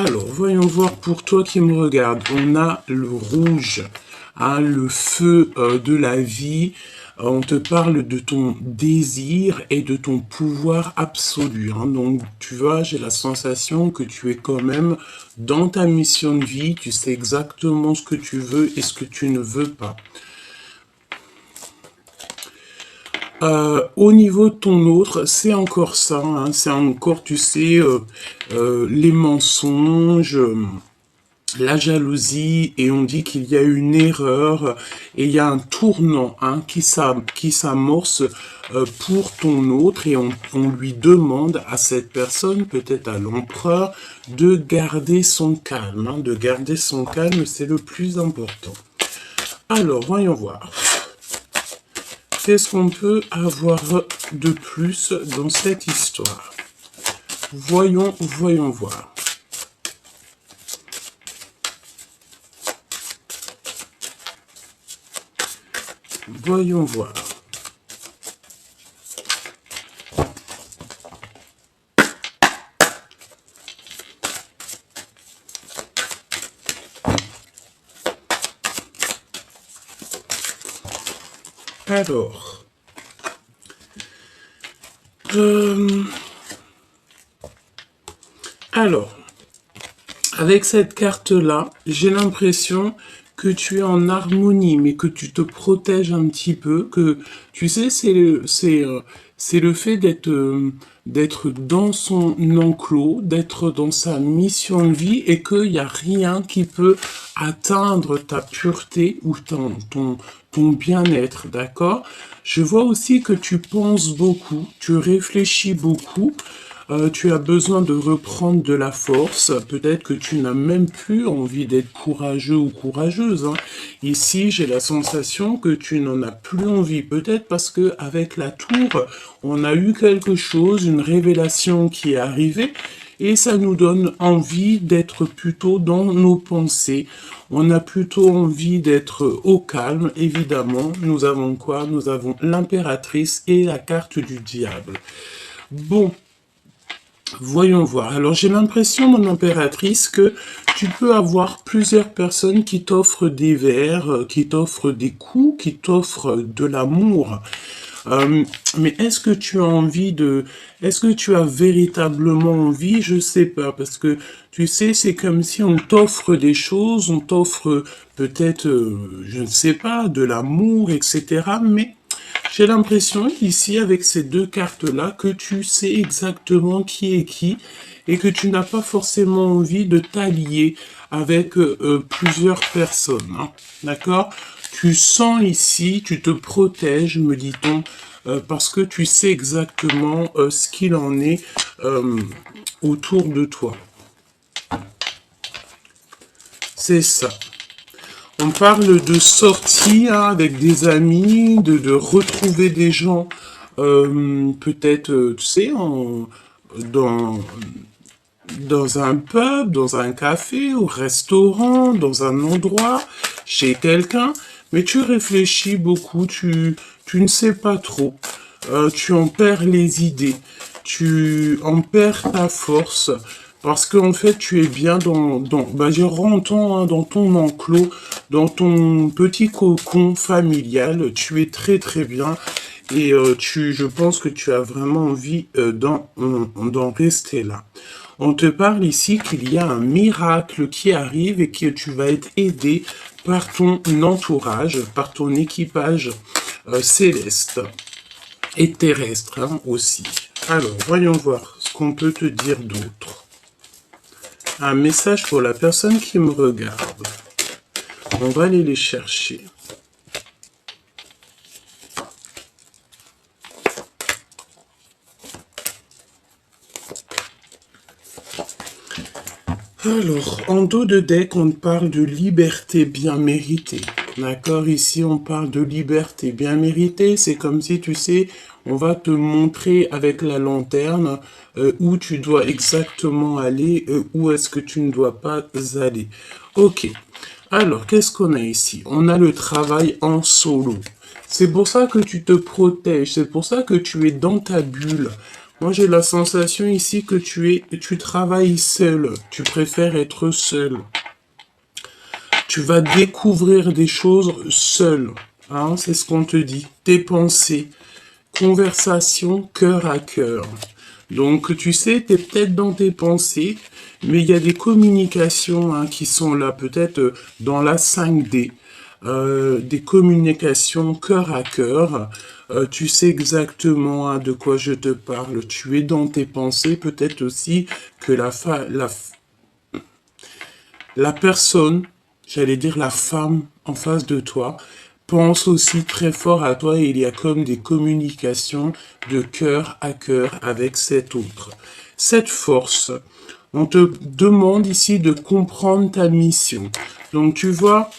Alors, voyons voir pour toi qui me regarde. On a le rouge, hein, le feu de la vie. On te parle de ton désir et de ton pouvoir absolu, hein. Donc, tu vois, j'ai la sensation que tu es quand même dans ta mission de vie. Tu sais exactement ce que tu veux et ce que tu ne veux pas. Au niveau de ton autre, c'est encore ça, hein, c'est encore, tu sais, les mensonges, la jalousie, et on dit qu'il y a une erreur, et il y a un tournant, hein, qui s'amorce pour ton autre, et on lui demande à cette personne, peut-être à l'empereur, de garder son calme, hein, de garder son calme, c'est le plus important. Alors, voyons voir. Qu'est-ce qu'on peut avoir de plus dans cette histoire? Voyons voir. Voyons voir. Alors, avec cette carte-là, j'ai l'impression que tu es en harmonie, mais que tu te protèges un petit peu, que tu sais, c'est le fait d'être dans son enclos, d'être dans sa mission de vie, et qu'il n'y a rien qui peut atteindre ta pureté ou ton bien-être, d'accord? Je vois aussi que tu penses beaucoup, tu réfléchis beaucoup, tu as besoin de reprendre de la force. Peut-être que tu n'as même plus envie d'être courageux ou courageuse, hein. Ici, j'ai la sensation que tu n'en as plus envie. Peut-être parce que avec la tour, on a eu quelque chose, une révélation qui est arrivée. Et ça nous donne envie d'être plutôt dans nos pensées. On a plutôt envie d'être au calme, évidemment. Nous avons quoi? Nous avons l'impératrice et la carte du diable. Bon. Voyons voir. Alors, j'ai l'impression, mon impératrice, que tu peux avoir plusieurs personnes qui t'offrent des verres, qui t'offrent des coups, qui t'offrent de l'amour. Mais est-ce que tu as envie de... Est-ce que tu as véritablement envie? Je sais pas, parce que, tu sais, c'est comme si on t'offre des choses, on t'offre peut-être, je ne sais pas, de l'amour, etc. Mais... j'ai l'impression ici, avec ces deux cartes-là, que tu sais exactement qui est qui et que tu n'as pas forcément envie de t'allier avec plusieurs personnes, hein. D'accord? Tu sens ici, tu te protèges, me dit-on, parce que tu sais exactement ce qu'il en est autour de toi. C'est ça. On parle de sortir avec des amis, de retrouver des gens, peut-être, tu sais, dans, dans un pub, dans un café, au restaurant, dans un endroit, chez quelqu'un, mais tu réfléchis beaucoup, tu ne sais pas trop, tu en perds les idées, tu en perds ta force, parce qu'en fait, tu es bien je rentre, hein, dans ton enclos, dans ton petit cocon familial, tu es très très bien, et je pense que tu as vraiment envie d'en rester là. On te parle ici qu'il y a un miracle qui arrive et que tu vas être aidé par ton entourage, par ton équipage céleste et terrestre, hein, aussi. Alors, voyons voir ce qu'on peut te dire d'autre. Un message pour la personne qui me regarde. On va aller les chercher. Alors, en dos de deck, on parle de liberté bien méritée. D'accord? Ici, on parle de liberté bien méritée. C'est comme si, tu sais, on va te montrer avec la lanterne où tu dois exactement aller, où est-ce que tu ne dois pas aller. Ok. Alors, qu'est-ce qu'on a ici? On a le travail en solo. C'est pour ça que tu te protèges. C'est pour ça que tu es dans ta bulle. Moi, j'ai la sensation ici que tu travailles seul. Tu préfères être seul. Tu vas découvrir des choses seul. Hein, c'est ce qu'on te dit. Tes pensées. Conversation cœur à cœur. Donc, tu sais, tu es peut-être dans tes pensées, mais il y a des communications hein, qui sont là, peut-être dans la 5D. Des communications cœur à cœur. Tu sais exactement hein, de quoi je te parle. Tu es dans tes pensées, peut-être aussi que la personne, j'allais dire la femme en face de toi, pense aussi très fort à toi et il y a comme des communications de cœur à cœur avec cet autre. Cette force, on te demande ici de comprendre ta mission. Donc tu vois,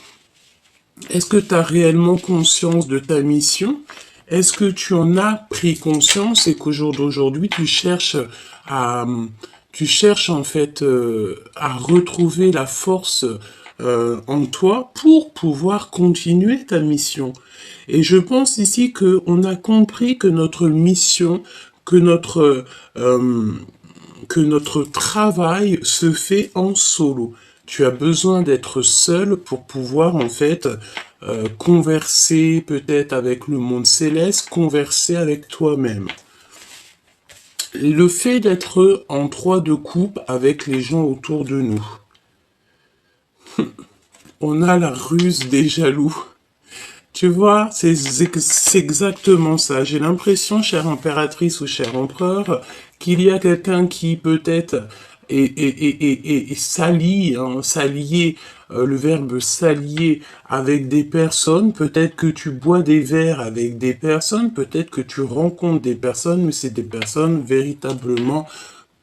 est-ce que tu as réellement conscience de ta mission? Est-ce que tu en as pris conscience et qu'au jour d'aujourd'hui, à, tu cherches en fait à retrouver la force en toi pour pouvoir continuer ta mission? Et je pense ici que on a compris que notre mission, que euh, que notre travail se fait en solo. Tu as besoin d'être seul pour pouvoir en fait converser peut-être avec le monde céleste, converser avec toi-même. Le fait d'être en trois de coupe avec les gens autour de nous. On a la ruse des jaloux. Tu vois, c'est exactement ça. J'ai l'impression, chère impératrice ou cher empereur, qu'il y a quelqu'un qui peut-être s'allie, hein, s'allier, le verbe s'allier avec des personnes. Peut-être que tu bois des verres avec des personnes, peut-être que tu rencontres des personnes, mais c'est des personnes véritablement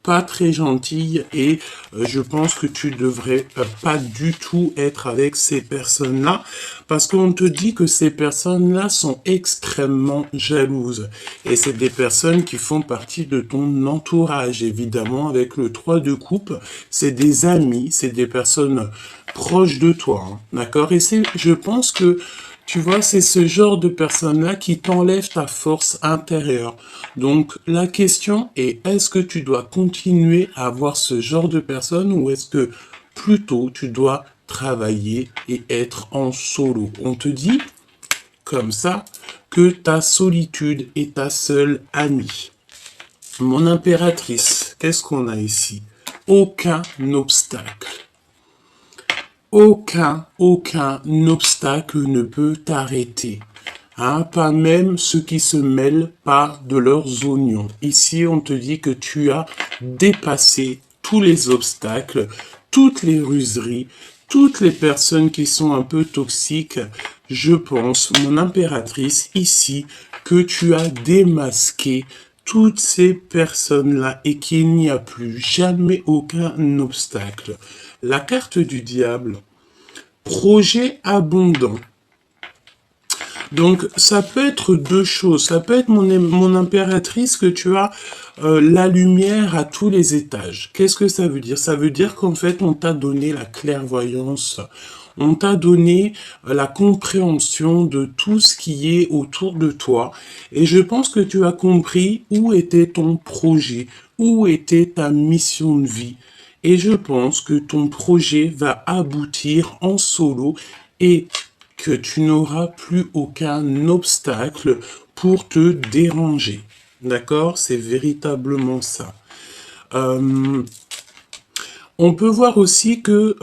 pas très gentille et je pense que tu devrais pas du tout être avec ces personnes-là parce qu'on te dit que ces personnes-là sont extrêmement jalouses et c'est des personnes qui font partie de ton entourage évidemment avec le 3 de coupe, c'est des amis, c'est des personnes proches de toi, hein, d'accord? Et je pense que tu vois, c'est ce genre de personne-là qui t'enlève ta force intérieure. Donc, la question est, est-ce que tu dois continuer à avoir ce genre de personne ou est-ce que plutôt tu dois travailler et être en solo? On te dit, comme ça, que ta solitude est ta seule amie. Mon impératrice, qu'est-ce qu'on a ici? Aucun obstacle. Aucun obstacle ne peut t'arrêter. Hein, pas même ceux qui se mêlent pas de leurs oignons. Ici, on te dit que tu as dépassé tous les obstacles, toutes les ruseries, toutes les personnes qui sont un peu toxiques. Je pense, mon impératrice, ici, que tu as démasqué toutes ces personnes-là et qu'il n'y a plus jamais aucun obstacle. La carte du diable, projet abondant. Donc, ça peut être deux choses. Ça peut être mon impératrice que tu as la lumière à tous les étages. Qu'est-ce que ça veut dire? Ça veut dire qu'en fait, on t'a donné la clairvoyance. On t'a donné la compréhension de tout ce qui est autour de toi. Et je pense que tu as compris où était ton projet, où était ta mission de vie. Et je pense que ton projet va aboutir en solo et que tu n'auras plus aucun obstacle pour te déranger. D'accord? C'est véritablement ça. On peut voir aussi que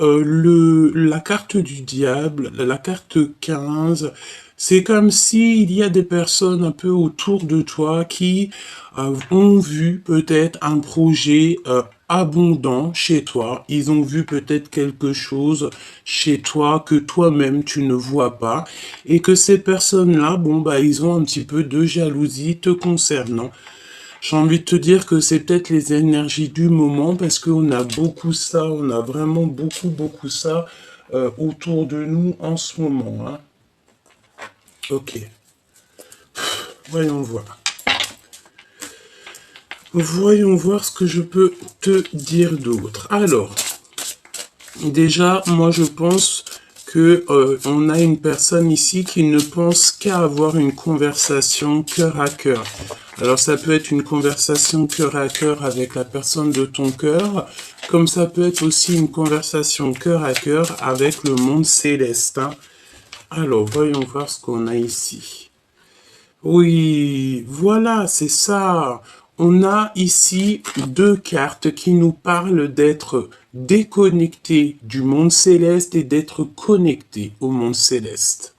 la carte du diable, la carte 15, c'est comme s'il y a des personnes un peu autour de toi qui ont vu peut-être un projet abondant chez toi. Ils ont vu peut-être quelque chose chez toi que toi-même tu ne vois pas. Et que ces personnes-là, bon, bah, ils ont un petit peu de jalousie te concernant. J'ai envie de te dire que c'est peut-être les énergies du moment parce qu'on a beaucoup ça, on a vraiment beaucoup ça autour de nous en ce moment. Hein. Ok, voyons voir. Voyons voir ce que je peux te dire d'autre. Alors, déjà, moi je pense que on a une personne ici qui ne pense qu'à avoir une conversation cœur à cœur. Alors ça peut être une conversation cœur à cœur avec la personne de ton cœur, comme ça peut être aussi une conversation cœur à cœur avec le monde céleste, hein. Alors voyons voir ce qu'on a ici. Oui, voilà, c'est ça. On a ici deux cartes qui nous parlent d'être déconnectés du monde céleste et d'être connectés au monde céleste.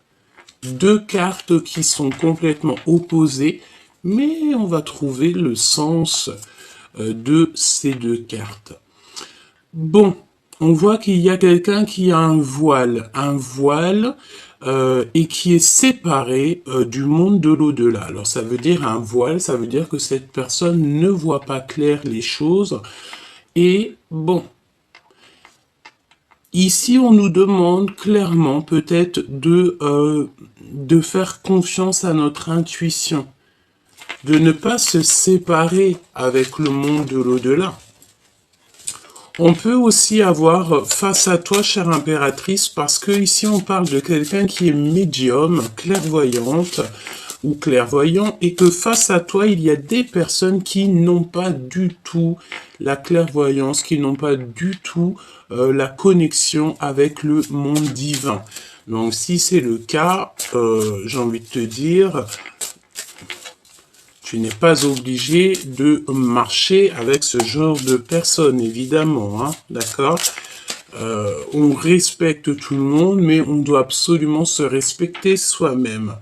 Deux cartes qui sont complètement opposées, mais on va trouver le sens de ces deux cartes. Bon, on voit qu'il y a quelqu'un qui a un voile et qui est séparé du monde de l'au-delà. Alors ça veut dire un voile, ça veut dire que cette personne ne voit pas clair les choses. Et bon, ici on nous demande clairement peut-être de faire confiance à notre intuition, de ne pas se séparer avec le monde de l'au-delà. On peut aussi avoir face à toi, chère impératrice, parce que ici on parle de quelqu'un qui est médium, clairvoyante ou clairvoyant, et que face à toi, il y a des personnes qui n'ont pas du tout la clairvoyance, qui n'ont pas du tout la connexion avec le monde divin. Donc si c'est le cas, j'ai envie de te dire, tu n'es pas obligé de marcher avec ce genre de personnes, évidemment, hein, d'accord? On respecte tout le monde, mais on doit absolument se respecter soi-même.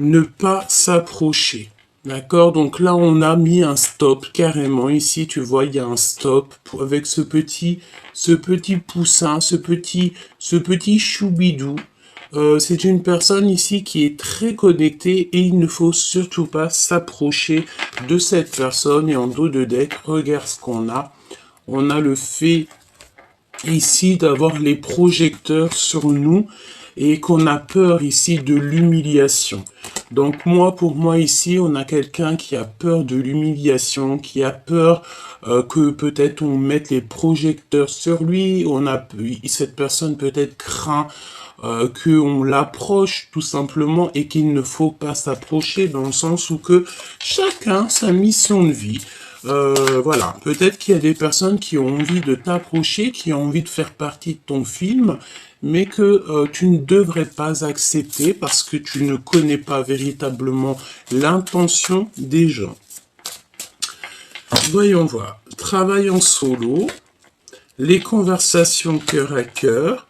Ne pas s'approcher, d'accord? Donc là, on a mis un stop, carrément. Ici, tu vois, il y a un stop avec ce petit poussin, ce petit choubidou. C'est une personne ici qui est très connectée et il ne faut surtout pas s'approcher de cette personne. Et en dos de deck, regarde ce qu'on a. On a le fait ici d'avoir les projecteurs sur nous et qu'on a peur ici de l'humiliation. Donc pour moi ici, on a quelqu'un qui a peur de l'humiliation, qui a peur que peut-être on mette les projecteurs sur lui. Cette personne peut-être craint qu'on l'approche tout simplement et qu'il ne faut pas s'approcher dans le sens où que chacun sa mission de vie. Voilà, peut-être qu'il y a des personnes qui ont envie de t'approcher, qui ont envie de faire partie de ton film, mais que tu ne devrais pas accepter parce que tu ne connais pas véritablement l'intention des gens. Voyons voir. Travail en solo, les conversations cœur à cœur,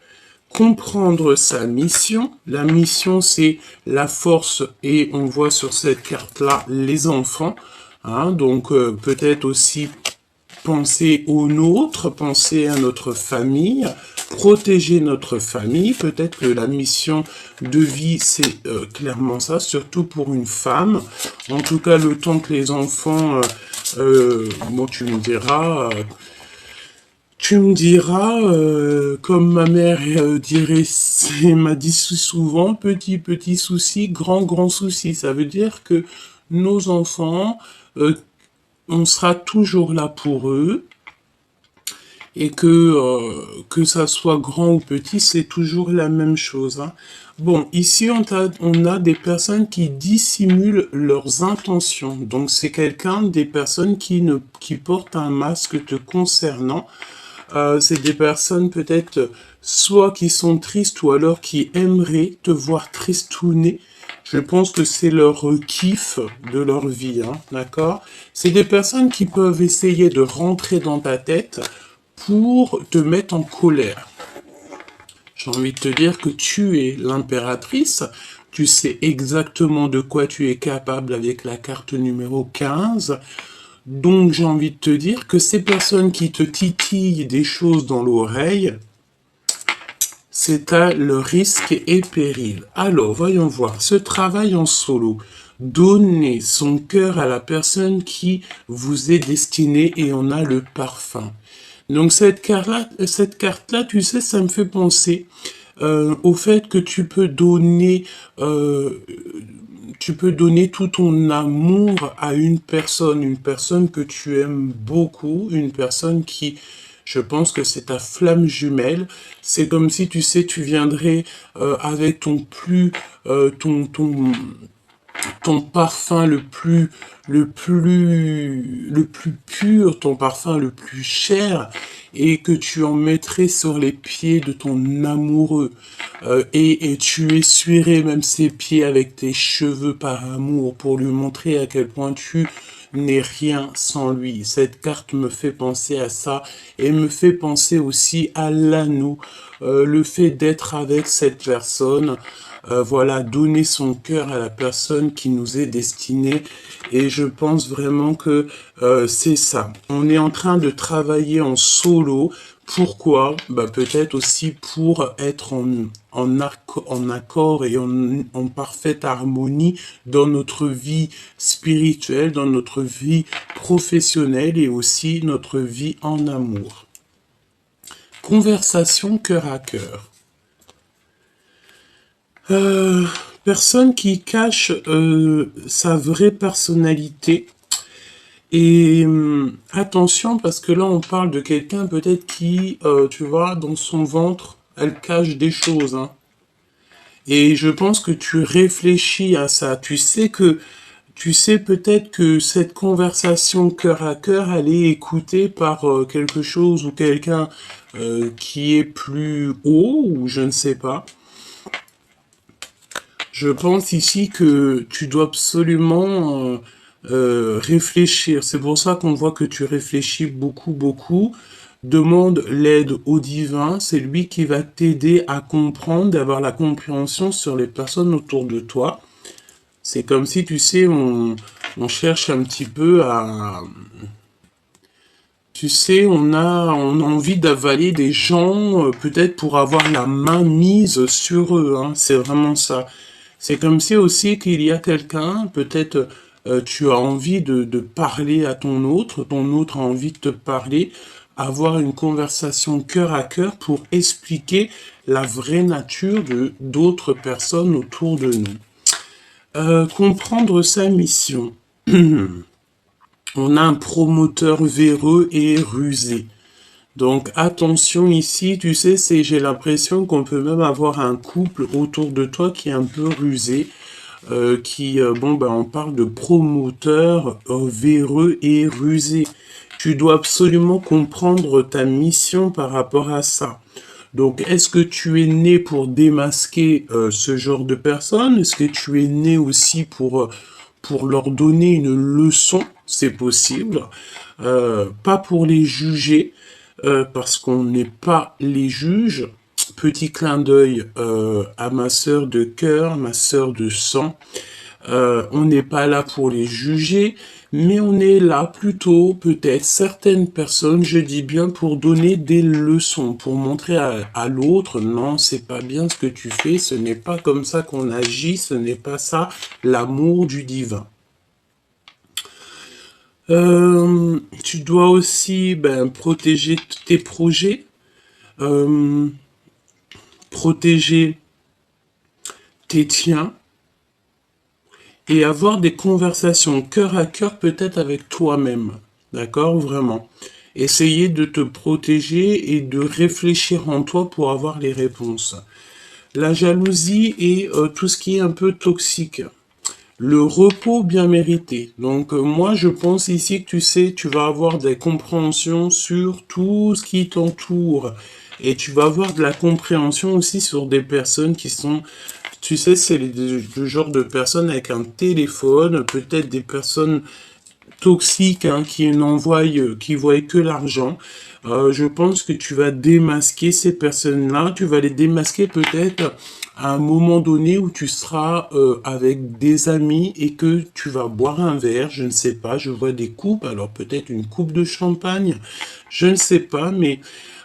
comprendre sa mission. La mission, c'est la force et on voit sur cette carte-là les enfants. Hein, donc peut-être aussi penser aux nôtres, penser à notre famille, protéger notre famille. Peut-être que la mission de vie, c'est clairement ça, surtout pour une femme. En tout cas, le temps que les enfants, bon, tu me diras... comme ma mère dirait, m'a dit souvent, petit souci, grand souci. Ça veut dire que nos enfants, on sera toujours là pour eux et que ça soit grand ou petit, c'est toujours la même chose, hein. Bon, ici, on a des personnes qui dissimulent leurs intentions. Donc, c'est des personnes qui portent un masque te concernant. C'est des personnes peut-être soit qui sont tristes ou alors qui aimeraient te voir tristouner. Je pense que c'est leur kiff de leur vie, hein, d'accord? C'est des personnes qui peuvent essayer de rentrer dans ta tête pour te mettre en colère. J'ai envie de te dire que tu es l'impératrice, tu sais exactement de quoi tu es capable avec la carte numéro 15. Donc j'ai envie de te dire que ces personnes qui te titillent des choses dans l'oreille, c'est à le risque et péril. Alors voyons voir, ce travail en solo, donner son cœur à la personne qui vous est destinée et on a le parfum. Donc cette carte-là, tu sais, ça me fait penser au fait que tu peux donner tout ton amour à une personne que tu aimes beaucoup, une personne qui, Je pense que c'est ta flamme jumelle. C'est comme si, tu sais, tu viendrais avec ton parfum le plus pur, ton parfum le plus cher, et que tu en mettrais sur les pieds de ton amoureux, et tu essuierais même ses pieds avec tes cheveux par amour pour lui montrer à quel point tu n'es rien sans lui. Cette carte me fait penser à ça et me fait penser aussi à l'anneau, le fait d'être avec cette personne. Voilà, donner son cœur à la personne qui nous est destinée. Et je pense vraiment que c'est ça. On est en train de travailler en solo. Pourquoi? Bah, peut-être aussi pour être en accord et en parfaite harmonie dans notre vie spirituelle, dans notre vie professionnelle et aussi notre vie en amour. Conversation cœur à cœur. Personne qui cache sa vraie personnalité. Et attention, parce que là, on parle de quelqu'un peut-être qui, tu vois, dans son ventre, elle cache des choses. Hein. Et je pense que tu réfléchis à ça. Tu sais peut-être que cette conversation cœur à cœur, elle est écoutée par quelque chose ou quelqu'un qui est plus haut, ou je ne sais pas. Je pense ici que tu dois absolument réfléchir. C'est pour ça qu'on voit que tu réfléchis beaucoup, beaucoup. Demande l'aide au divin. C'est lui qui va t'aider à comprendre, d'avoir la compréhension sur les personnes autour de toi. C'est comme si, tu sais, on cherche un petit peu à... Tu sais, on a envie d'avaler des gens, peut-être pour avoir la main mise sur eux. Hein. C'est vraiment ça. C'est comme si aussi qu'il y a quelqu'un, peut-être tu as envie de parler à ton autre a envie de te parler, avoir une conversation cœur à cœur pour expliquer la vraie nature de d'autres personnes autour de nous. Comprendre sa mission. On a un promoteur véreux et rusé. Donc attention ici, tu sais, j'ai l'impression qu'on peut même avoir un couple autour de toi qui est un peu rusé, on parle de promoteur véreux et rusé. Tu dois absolument comprendre ta mission par rapport à ça. Donc, est-ce que tu es né pour démasquer ce genre de personnes? Est-ce que tu es né aussi pour leur donner une leçon? C'est possible. Pas pour les juger, parce qu'on n'est pas les juges. Petit clin d'œil à ma sœur de cœur, ma sœur de sang. On n'est pas là pour les juger, mais on est là plutôt, peut-être, certaines personnes, je dis bien, pour donner des leçons, pour montrer à l'autre, non, c'est pas bien ce que tu fais, ce n'est pas comme ça qu'on agit, ce n'est pas ça, l'amour du divin. Tu dois aussi protéger tes projets, protéger tes tiens, et avoir des conversations cœur à cœur peut-être avec toi-même. D'accord? Vraiment. Essayer de te protéger et de réfléchir en toi pour avoir les réponses. La jalousie et tout ce qui est un peu toxique. Le repos bien mérité. Donc moi je pense ici que tu sais, tu vas avoir des compréhensions sur tout ce qui t'entoure. Et tu vas avoir de la compréhension aussi sur des personnes qui sont... Tu sais, c'est le genre de personnes avec un téléphone, peut-être des personnes toxiques hein, qui voient que l'argent. Je pense que tu vas démasquer ces personnes-là. Tu vas les démasquer peut-être à un moment donné où tu seras avec des amis et que tu vas boire un verre. Je ne sais pas, je vois des coupes. Alors peut-être une coupe de champagne. Je ne sais pas, mais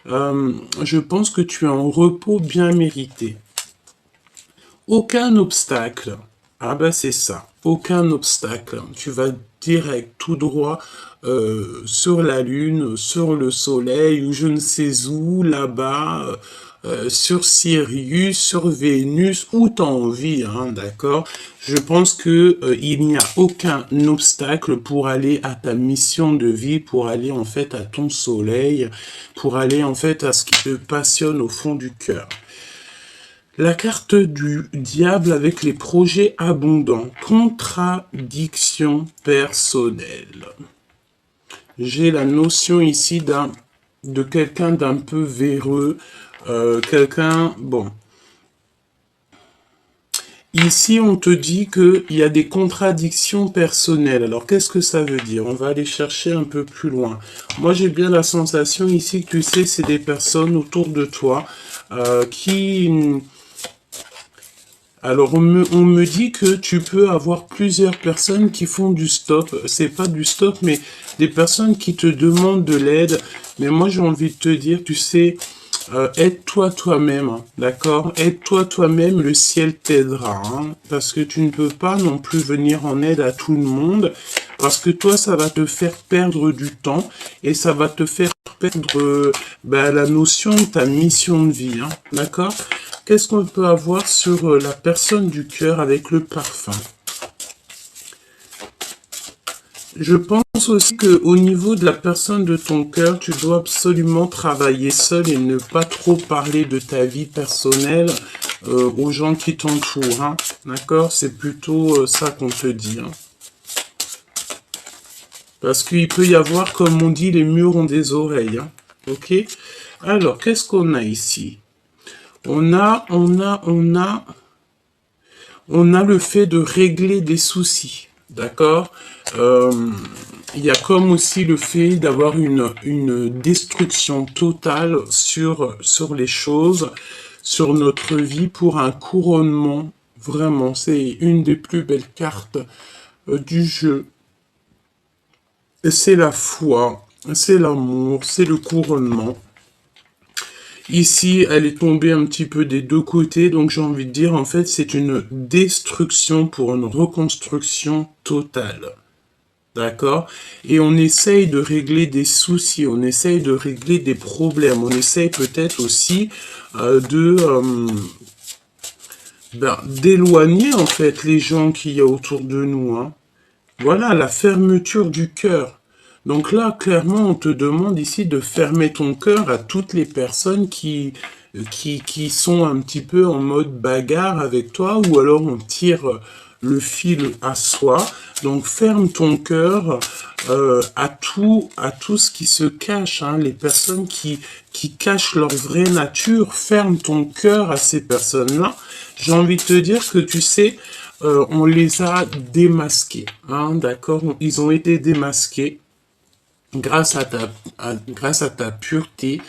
je pense que tu as un repos bien mérité. Aucun obstacle. Ah ben c'est ça. Aucun obstacle. Tu vas direct, tout droit sur la Lune, sur le Soleil, ou je ne sais où, là-bas, sur Sirius, sur Vénus, où t'as envie, hein, d'accord? Je pense que il n'y a aucun obstacle pour aller à ta mission de vie, pour aller en fait à ton soleil, pour aller en fait à ce qui te passionne au fond du cœur. La carte du diable avec les projets abondants, contradiction personnelle. J'ai la notion ici de quelqu'un d'un peu véreux, bon. Ici, on te dit qu'il y a des contradictions personnelles. Alors, qu'est-ce que ça veut dire? On va aller chercher un peu plus loin. Moi, j'ai bien la sensation ici que tu sais, c'est des personnes autour de toi qui... Alors, on me dit que tu peux avoir plusieurs personnes qui font du stop. C'est pas du stop, mais des personnes qui te demandent de l'aide. Mais moi, j'ai envie de te dire, tu sais, aide-toi toi-même, hein, d'accord? Aide-toi toi-même, le ciel t'aidera, hein, parce que tu ne peux pas non plus venir en aide à tout le monde, parce que toi, ça va te faire perdre du temps, et ça va te faire perdre la notion de ta mission de vie, hein, d'accord? Qu'est-ce qu'on peut avoir sur la personne du cœur avec le parfum? Je pense aussi que au niveau de la personne de ton cœur, tu dois absolument travailler seul et ne pas trop parler de ta vie personnelle aux gens qui t'entourent, hein. D'accord? C'est plutôt ça qu'on te dit, hein. Parce qu'il peut y avoir, comme on dit, les murs ont des oreilles, hein. Ok? Alors, qu'est-ce qu'on a ici? On a le fait de régler des soucis, d'accord? Il y a comme aussi le fait d'avoir une destruction totale sur les choses, sur notre vie pour un couronnement. Vraiment, c'est une des plus belles cartes du jeu. C'est la foi, c'est l'amour, c'est le couronnement. Ici, elle est tombée un petit peu des deux côtés, donc j'ai envie de dire, en fait, c'est une destruction pour une reconstruction totale. D'accord? Et on essaye de régler des soucis, on essaye de régler des problèmes, on essaye peut-être aussi d'éloigner, en fait, les gens qu'il y a autour de nous, hein. Voilà, la fermeture du cœur. Donc là, clairement, on te demande ici de fermer ton cœur à toutes les personnes qui sont un petit peu en mode bagarre avec toi, ou alors on tire le fil à soi. Donc ferme ton cœur à tout ce qui se cache, hein, les personnes qui cachent leur vraie nature. Ferme ton cœur à ces personnes-là. J'ai envie de te dire que tu sais, on les a démasqués, hein, d'accord? Ils ont été démasqués grâce à ta pureté.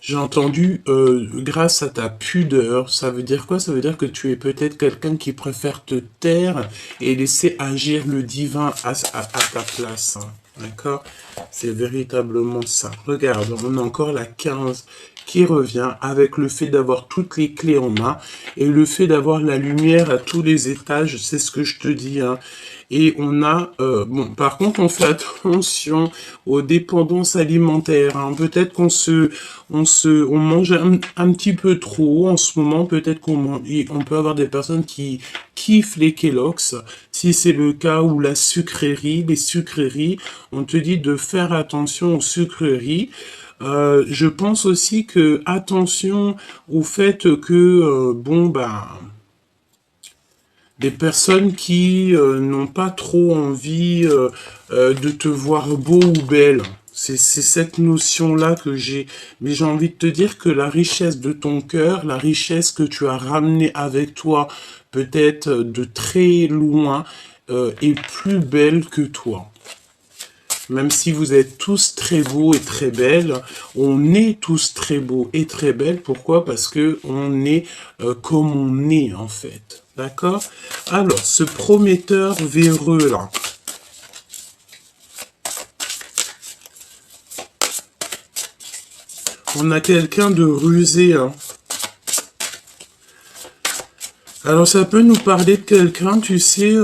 J'ai entendu grâce à ta pudeur. Ça veut dire quoi? Ça veut dire que tu es peut-être quelqu'un qui préfère te taire et laisser agir le divin à ta place, hein. D'accord? C'est véritablement ça. Regarde, on a encore la 15 qui revient avec le fait d'avoir toutes les clés en main et le fait d'avoir la lumière à tous les étages, c'est ce que je te dis, hein. Et on a, bon, par contre, on fait attention aux dépendances alimentaires, hein. Peut-être on mange un petit peu trop en ce moment. Peut-être on peut avoir des personnes qui kiffent les Kellogg's. Si c'est le cas, ou la sucrerie, les sucreries, on te dit de faire attention aux sucreries. Je pense aussi que attention au fait que des personnes qui n'ont pas trop envie de te voir beau ou belle. C'est cette notion-là que j'ai. Mais j'ai envie de te dire que la richesse de ton cœur, la richesse que tu as ramenée avec toi, peut-être de très loin, est plus belle que toi. Même si vous êtes tous très beaux et très belles, on est tous très beaux et très belles. Pourquoi? Parce que on est comme on est, en fait. D'accord? Alors, ce prometteur véreux, là. On a quelqu'un de rusé, hein. Alors ça peut nous parler de quelqu'un, tu sais,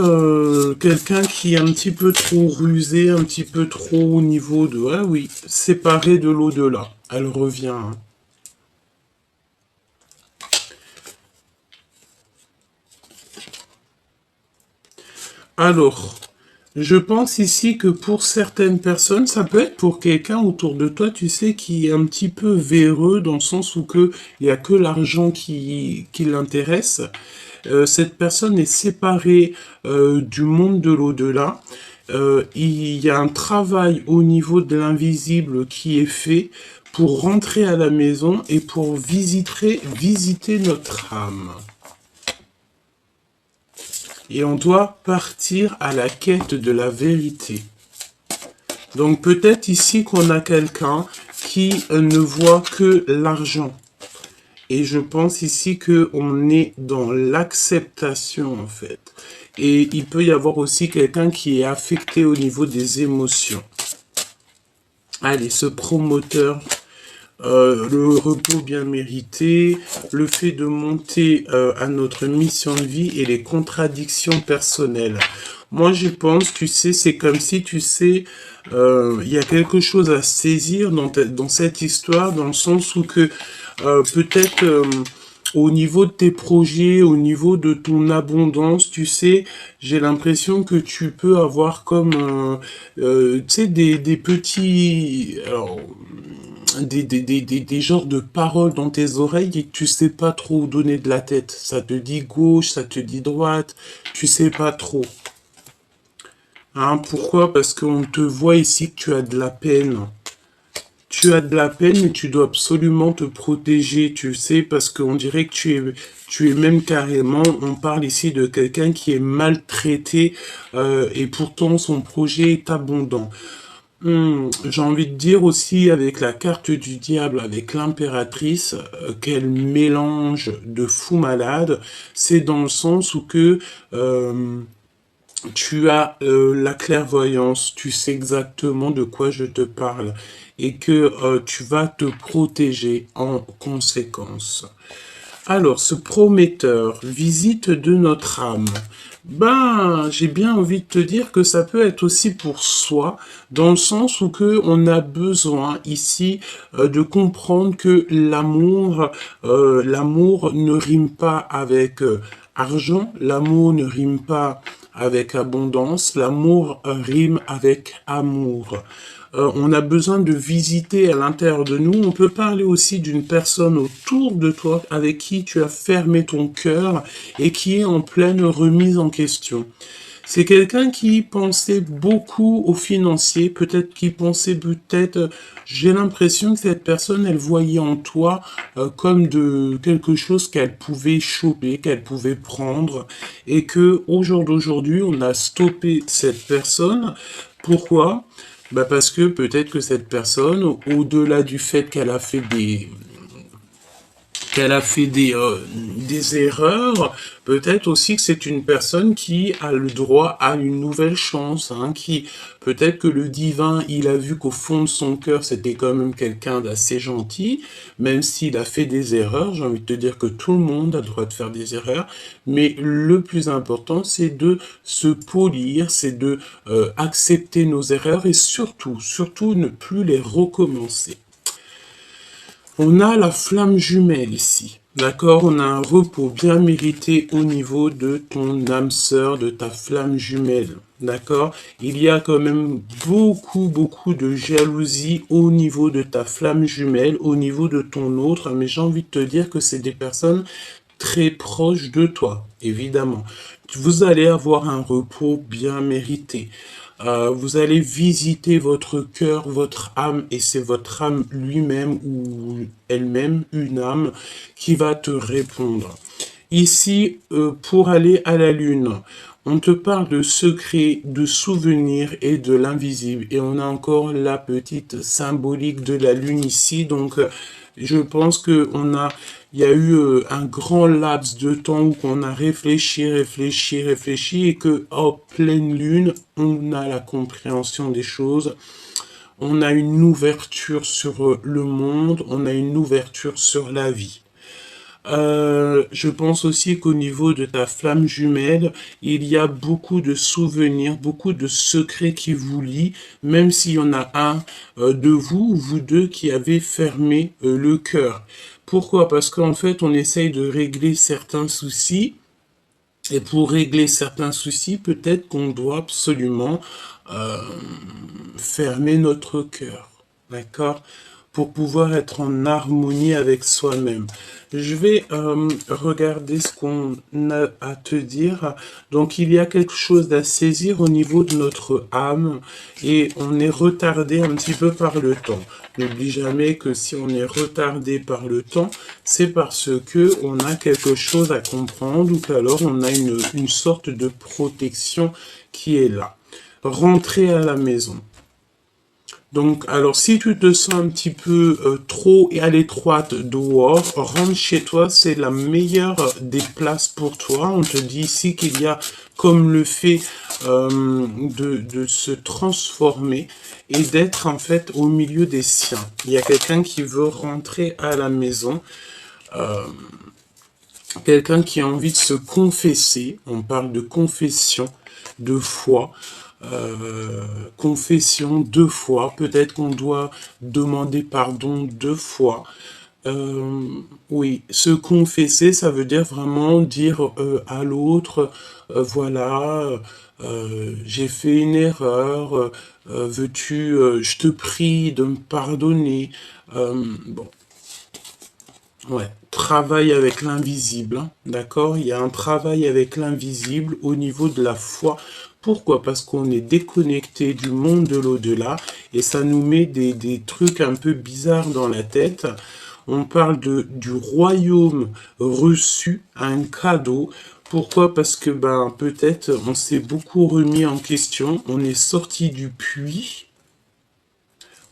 quelqu'un qui est un petit peu trop rusé, un petit peu trop au niveau de... Ah oui, séparé de l'au-delà. Elle revient, hein. Alors, je pense ici que pour certaines personnes, ça peut être pour quelqu'un autour de toi, tu sais, qui est un petit peu véreux dans le sens où que il y a que l'argent qui l'intéresse. Cette personne est séparée du monde de l'au-delà. Il y a un travail au niveau de l'invisible qui est fait pour rentrer à la maison et pour visiter notre âme. Et on doit partir à la quête de la vérité. Donc peut-être ici qu'on a quelqu'un qui ne voit que l'argent. Et je pense ici qu'on est dans l'acceptation en fait. Et il peut y avoir aussi quelqu'un qui est affecté au niveau des émotions. Allez, ce promoteur, le repos bien mérité, le fait de monter à notre mission de vie et les contradictions personnelles. Moi, je pense, tu sais, c'est comme si, tu sais, il y a quelque chose à saisir dans cette histoire, dans le sens où que peut-être au niveau de tes projets, au niveau de ton abondance, tu sais, j'ai l'impression que tu peux avoir comme, tu sais, des petits... Alors, des genres de paroles dans tes oreilles et que tu sais pas trop où donner de la tête. Ça te dit gauche, ça te dit droite, tu sais pas trop. Hein, pourquoi? Parce qu'on te voit ici que tu as de la peine. Tu as de la peine, mais tu dois absolument te protéger, tu sais, parce qu'on dirait que tu es même carrément, on parle ici de quelqu'un qui est maltraité et pourtant son projet est abondant. J'ai envie de dire aussi avec la carte du diable, avec l'impératrice, quel mélange de fou malade. C'est dans le sens où que tu as la clairvoyance, tu sais exactement de quoi je te parle et que tu vas te protéger en conséquence. Alors, ce prometteur, visite de notre âme. Ben, j'ai bien envie de te dire que ça peut être aussi pour soi, dans le sens où que on a besoin ici de comprendre que l'amour ne rime pas avec argent, l'amour ne rime pas avec abondance, l'amour rime avec amour. On a besoin de visiter à l'intérieur de nous. On peut parler aussi d'une personne autour de toi avec qui tu as fermé ton cœur et qui est en pleine remise en question. C'est quelqu'un qui pensait beaucoup au financier, j'ai l'impression que cette personne, elle voyait en toi comme de quelque chose qu'elle pouvait choper, qu'elle pouvait prendre, et que au jour d'aujourd'hui, on a stoppé cette personne. Pourquoi? Bah parce que peut-être que cette personne, au-delà du fait qu'elle a fait des erreurs, peut-être aussi que c'est une personne qui a le droit à une nouvelle chance, hein, qui peut-être que le divin, il a vu qu'au fond de son cœur, c'était quand même quelqu'un d'assez gentil, même s'il a fait des erreurs, j'ai envie de te dire que tout le monde a le droit de faire des erreurs, mais le plus important, c'est de se polir, c'est de accepter nos erreurs et surtout ne plus les recommencer. On a la flamme jumelle ici. D'accord? On a un repos bien mérité au niveau de ton âme sœur, de ta flamme jumelle. D'accord? Il y a quand même beaucoup de jalousie au niveau de ta flamme jumelle, au niveau de ton autre, mais j'ai envie de te dire que c'est des personnes très proches de toi, évidemment. Vous allez avoir un repos bien mérité. Vous allez visiter votre cœur, votre âme, et c'est votre âme lui-même ou elle-même, une âme, qui va te répondre. Ici, pour aller à la lune, on te parle de secrets, de souvenirs et de l'invisible. Et on a encore la petite symbolique de la lune ici. Donc, je pense que il y a eu un grand laps de temps où on a réfléchi et que, en pleine lune, on a la compréhension des choses. On a une ouverture sur le monde, on a une ouverture sur la vie. Je pense aussi qu'au niveau de ta flamme jumelle, il y a beaucoup de souvenirs, beaucoup de secrets qui vous lient, même s'il y en a un de vous ou vous deux qui avez fermé le cœur. Pourquoi? Parce qu'en fait, on essaye de régler certains soucis. Et pour régler certains soucis, peut-être qu'on doit absolument euh, fermer notre cœur, d'accord? Pour pouvoir être en harmonie avec soi-même. Je vais regarder ce qu'on a à te dire. Donc, il y a quelque chose à saisir au niveau de notre âme et on est retardé un petit peu par le temps. N'oublie jamais que si on est retardé par le temps, c'est parce que on a quelque chose à comprendre ou qu'alors on a une sorte de protection qui est là. Rentrer à la maison. Donc, alors, si tu te sens un petit peu trop à l'étroite dehors, rentre chez toi, c'est la meilleure des places pour toi. On te dit ici qu'il y a comme le fait de se transformer et d'être en fait au milieu des siens. Il y a quelqu'un qui veut rentrer à la maison, quelqu'un qui a envie de se confesser. On parle de confession, de foi. Confession 2 fois, peut-être qu'on doit demander pardon 2 fois. Euh, oui, se confesser, ça veut dire vraiment dire à l'autre, voilà, j'ai fait une erreur, veux-tu, je te prie de me pardonner. Bon, ouais, travail avec l'invisible, hein, d'accord? Il y a un travail avec l'invisible au niveau de la foi. Pourquoi? Parce qu'on est déconnecté du monde de l'au-delà et ça nous met des trucs un peu bizarres dans la tête. On parle du royaume reçu, un cadeau. Pourquoi? Parce que ben peut-être on s'est beaucoup remis en question, on est sorti du puits,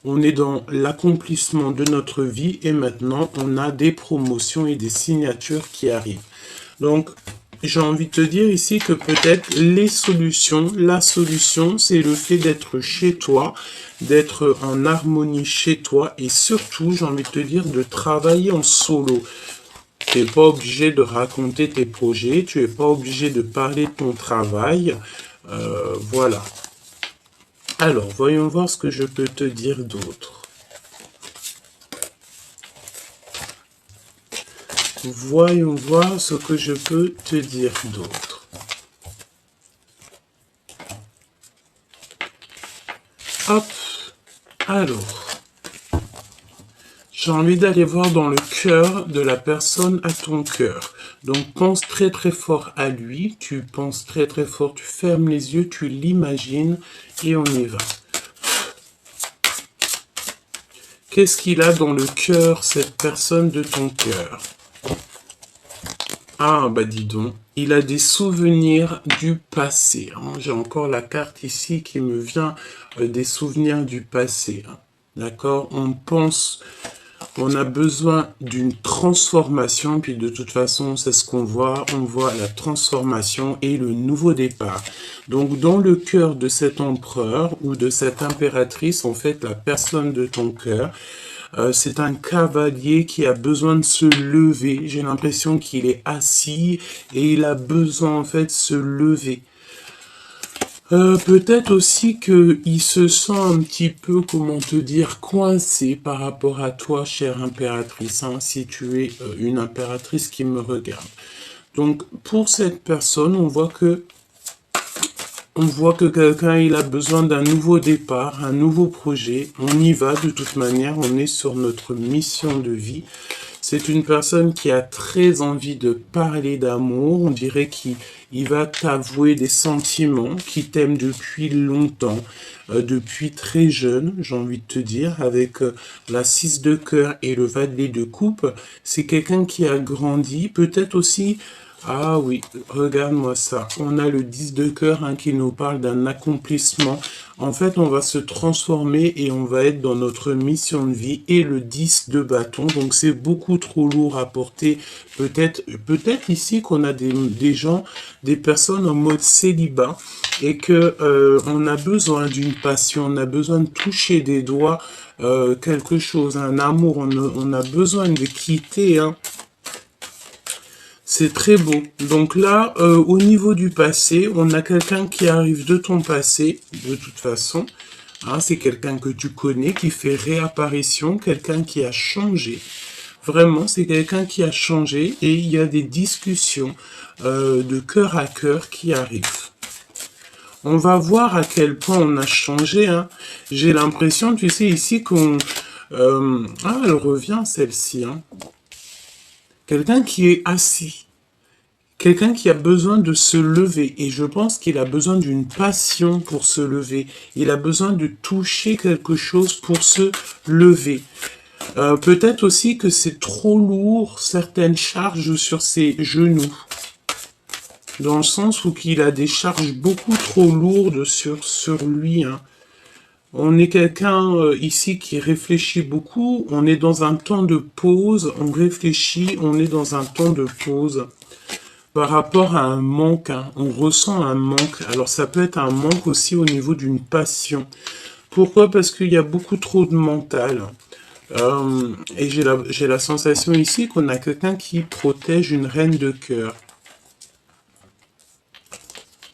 on est dans l'accomplissement de notre vie et maintenant on a des promotions et des signatures qui arrivent. Donc, j'ai envie de te dire ici que peut-être la solution, c'est le fait d'être chez toi, d'être en harmonie chez toi et surtout, j'ai envie de te dire, de travailler en solo. Tu n'es pas obligé de raconter tes projets, tu n'es pas obligé de parler de ton travail. Voilà. Alors, voyons voir ce que je peux te dire d'autre. Voyons voir ce que je peux te dire d'autre. Hop. Alors. J'ai envie d'aller voir dans le cœur de la personne à ton cœur. Donc pense très très fort à lui, tu penses très très fort, tu fermes les yeux, tu l'imagines et on y va. Qu'est-ce qu'il a dans le cœur, cette personne de ton cœur? Ah bah dis donc, il a des souvenirs du passé, hein. J'ai encore la carte ici qui me vient des souvenirs du passé, hein. D'accord? On a besoin d'une transformation, puis de toute façon, c'est ce qu'on voit. On voit la transformation et le nouveau départ. Donc, dans le cœur de cet empereur ou de cette impératrice, en fait, la personne de ton cœur, c'est un cavalier qui a besoin de se lever. J'ai l'impression qu'il est assis et il a besoin, en fait, de se lever. Peut-être aussi qu'il se sent un petit peu, comment te dire, coincé par rapport à toi, chère impératrice, hein, si tu es une impératrice qui me regarde. Donc, pour cette personne, on voit que quelqu'un, il a besoin d'un nouveau départ, un nouveau projet. On y va de toute manière, on est sur notre mission de vie. C'est une personne qui a très envie de parler d'amour. On dirait qu'il va t'avouer des sentiments, qui t'aime depuis longtemps, depuis très jeune, j'ai envie de te dire, avec la 6 de cœur et le valet de coupe. C'est quelqu'un qui a grandi, peut-être aussi. Ah oui, regarde-moi ça. On a le 10 de cœur hein, qui nous parle d'un accomplissement. En fait, on va se transformer et on va être dans notre mission de vie et le 10 de bâton. Donc, c'est beaucoup trop lourd à porter. Peut-être ici qu'on a des gens, des personnes en mode célibat et que on a besoin d'une passion, on a besoin de toucher des doigts quelque chose, un amour. On a besoin de quitter, hein, C'est très beau. Donc là, au niveau du passé, on a quelqu'un qui arrive de ton passé, de toute façon. Hein, c'est quelqu'un que tu connais, qui fait réapparition, quelqu'un qui a changé. Vraiment, c'est quelqu'un qui a changé et il y a des discussions de cœur à cœur qui arrivent. On va voir à quel point on a changé. Hein. J'ai l'impression, tu sais, ici qu'on... ah, elle revient, celle-ci. Hein. Quelqu'un qui est assis. Quelqu'un qui a besoin de se lever. Et je pense qu'il a besoin d'une passion pour se lever. Il a besoin de toucher quelque chose pour se lever. Peut-être aussi que c'est trop lourd, certaines charges sur ses genoux. Dans le sens où il a des charges beaucoup trop lourdes sur lui. Hein. On est quelqu'un ici qui réfléchit beaucoup. On est dans un temps de pause. On réfléchit. On est dans un temps de pause. Par rapport à un manque. Hein. On ressent un manque. Alors ça peut être un manque aussi au niveau d'une passion. Pourquoi? Parce qu'il y a beaucoup trop de mental. Et j'ai la sensation ici qu'on a quelqu'un qui protège une reine de cœur.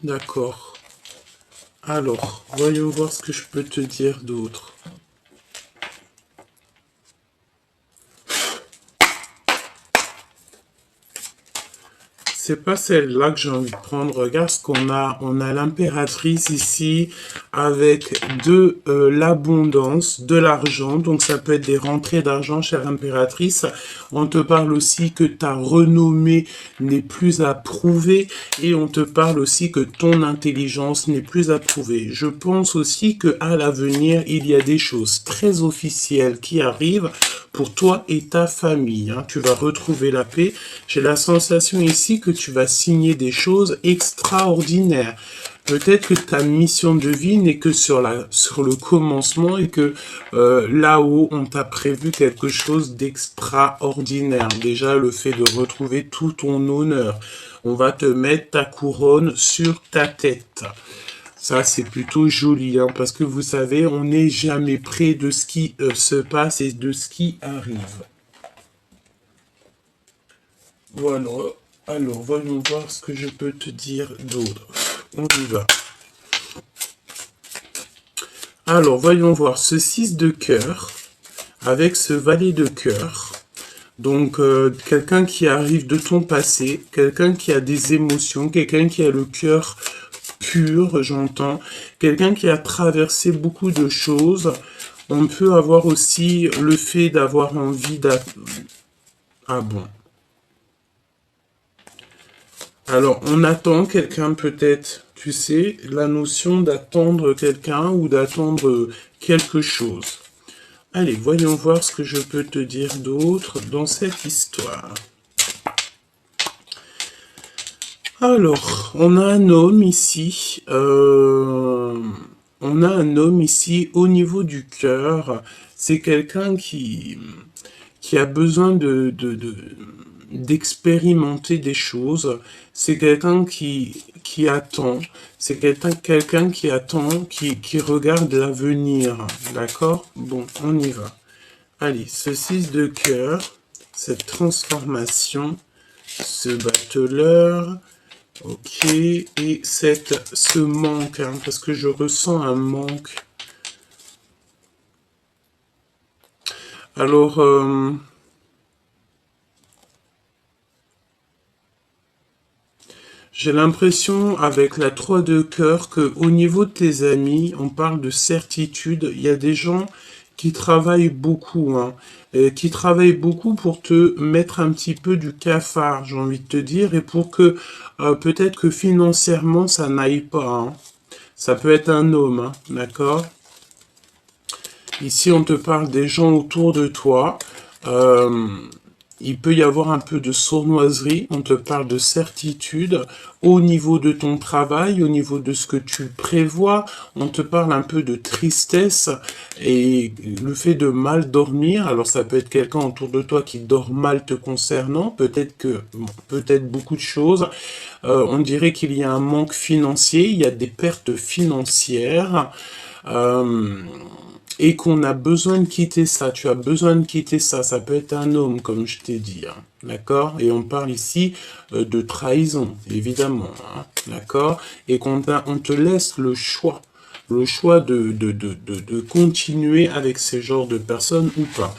D'accord. Alors, voyons voir ce que je peux te dire d'autre. C'est pas celle-là que j'ai envie de prendre. Regarde ce qu'on a. On a l'impératrice ici avec de l'abondance, de l'argent. Donc ça peut être des rentrées d'argent, chère impératrice. On te parle aussi que ta renommée n'est plus à prouver. Et on te parle aussi que ton intelligence n'est plus à prouver. Je pense aussi qu'à l'avenir, il y a des choses très officielles qui arrivent pour toi et ta famille. Hein. Tu vas retrouver la paix. J'ai la sensation ici que tu vas signer des choses extraordinaires. Peut-être que ta mission de vie n'est que sur le commencement et que là-haut, on t'a prévu quelque chose d'extraordinaire. Déjà, le fait de retrouver tout ton honneur. On va te mettre ta couronne sur ta tête. Ça, c'est plutôt joli, hein, parce que vous savez, on n'est jamais près de ce qui se passe et de ce qui arrive. Voilà. Alors, voyons voir ce que je peux te dire d'autre. On y va. Alors, voyons voir ce 6 de cœur avec ce valet de cœur. Donc, quelqu'un qui arrive de ton passé, quelqu'un qui a des émotions, quelqu'un qui a le cœur pur, j'entends, quelqu'un qui a traversé beaucoup de choses. On peut avoir aussi le fait d'avoir envie Ah bon. Alors, on attend quelqu'un peut-être, tu sais, la notion d'attendre quelqu'un ou d'attendre quelque chose. Allez, voyons voir ce que je peux te dire d'autre dans cette histoire. Alors, on a un homme ici. On a un homme ici au niveau du cœur. C'est quelqu'un qui a besoin d'expérimenter des choses. C'est quelqu'un qui attend. C'est quelqu'un qui attend, qui regarde l'avenir. D'accord? Bon, on y va. Allez, ce 6 de cœur, cette transformation, ce battleur, ok, et ce manque, hein, parce que je ressens un manque. Alors, j'ai l'impression, avec la 3 de cœur, qu'au niveau de tes amis, on parle de certitude. Il y a des gens qui travaillent beaucoup, hein, qui travaillent beaucoup pour te mettre un petit peu du cafard, j'ai envie de te dire, et pour que peut-être que financièrement, ça n'aille pas. Hein. Ça peut être un homme, hein, d'accord? Ici, on te parle des gens autour de toi. Il peut y avoir un peu de sournoiserie, on te parle de certitude au niveau de ton travail, au niveau de ce que tu prévois, on te parle un peu de tristesse et le fait de mal dormir. Alors ça peut être quelqu'un autour de toi qui dort mal te concernant, peut-être beaucoup de choses. On dirait qu'il y a un manque financier, il y a des pertes financières. et qu'on a besoin de quitter ça. Tu as besoin de quitter ça. Ça peut être un homme, comme je t'ai dit. Hein. D'accord? Et on parle ici de trahison, évidemment. Hein. D'accord? Et on te laisse le choix. Le choix de continuer avec ce genre de personnes ou pas.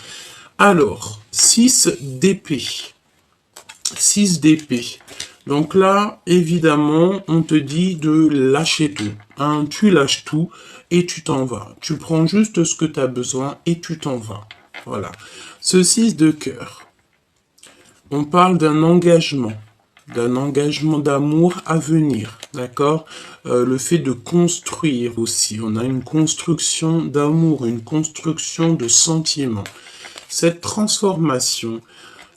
Alors, 6 d'épée. 6 d'épée. Donc là, évidemment, on te dit de lâcher tout. Hein, tu lâches tout et tu t'en vas. Tu prends juste ce que tu as besoin et tu t'en vas. Voilà. Ce 6 de cœur. On parle d'un engagement d'amour à venir, d'accord? Le fait de construire aussi. On a une construction d'amour, une construction de sentiments. Cette transformation,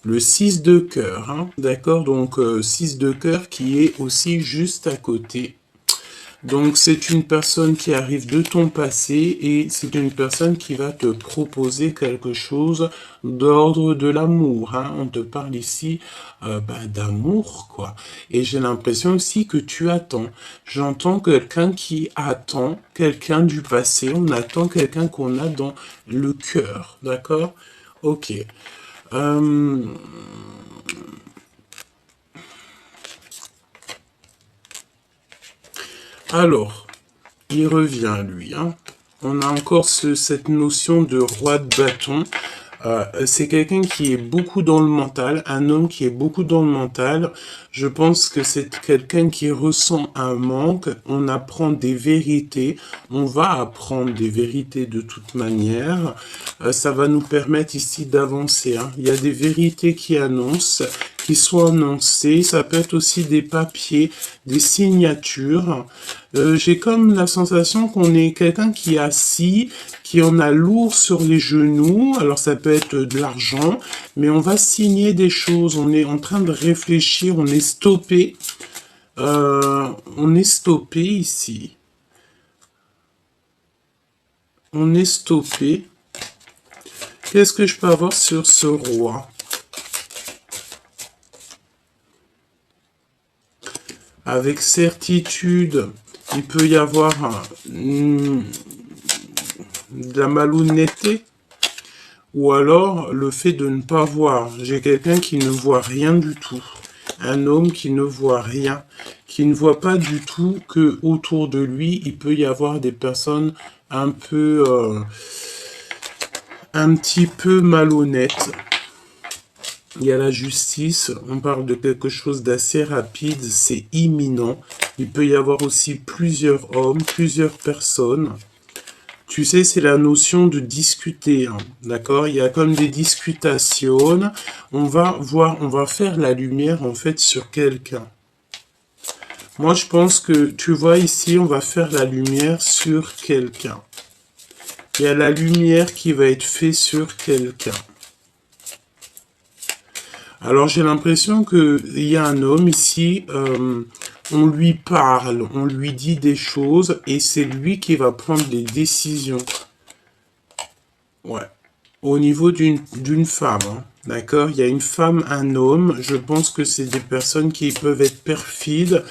le 6 de cœur, hein, d'accord? Donc 6 de cœur qui est aussi juste à côté. Donc c'est une personne qui arrive de ton passé et c'est une personne qui va te proposer quelque chose d'ordre de l'amour. Hein. On te parle ici d'amour, quoi. Et j'ai l'impression aussi que tu attends. J'entends quelqu'un qui attend, quelqu'un du passé. On attend quelqu'un qu'on a dans le cœur, d'accord? Ok. Alors, il revient, lui. Hein. On a encore cette notion de roi de bâton. C'est quelqu'un qui est beaucoup dans le mental, un homme qui est beaucoup dans le mental. Je pense que c'est quelqu'un qui ressent un manque. On apprend des vérités. On va apprendre des vérités de toute manière. Ça va nous permettre ici d'avancer. Hein. Il y a des vérités qui sont annoncées. Ça peut être aussi des papiers, des signatures. J'ai comme la sensation qu'on est quelqu'un qui est assis, qui en a lourd sur les genoux. Alors ça peut être de l'argent, mais on va signer des choses. On est en train de réfléchir, on est stoppé. On est stoppé ici. On est stoppé. Qu'est-ce que je peux avoir sur ce roi? Avec certitude, il peut y avoir de la malhonnêteté ou alors le fait de ne pas voir. J'ai quelqu'un qui ne voit rien du tout. Un homme qui ne voit rien, qui ne voit pas du tout que autour de lui, il peut y avoir des personnes un petit peu malhonnêtes. Il y a la justice, on parle de quelque chose d'assez rapide, c'est imminent. Il peut y avoir aussi plusieurs hommes, plusieurs personnes. Tu sais, c'est la notion de discuter, hein, d'accord? Il y a comme des discutations. On va faire la lumière en fait sur quelqu'un. Moi, je pense que, tu vois ici, on va faire la lumière sur quelqu'un. Il y a la lumière qui va être faite sur quelqu'un. Alors j'ai l'impression qu'il y a un homme ici, on lui parle, on lui dit des choses et c'est lui qui va prendre les décisions. Ouais. Au niveau d'une femme, hein. D'accord? Il y a une femme, un homme. Je pense que c'est des personnes qui peuvent être perfides.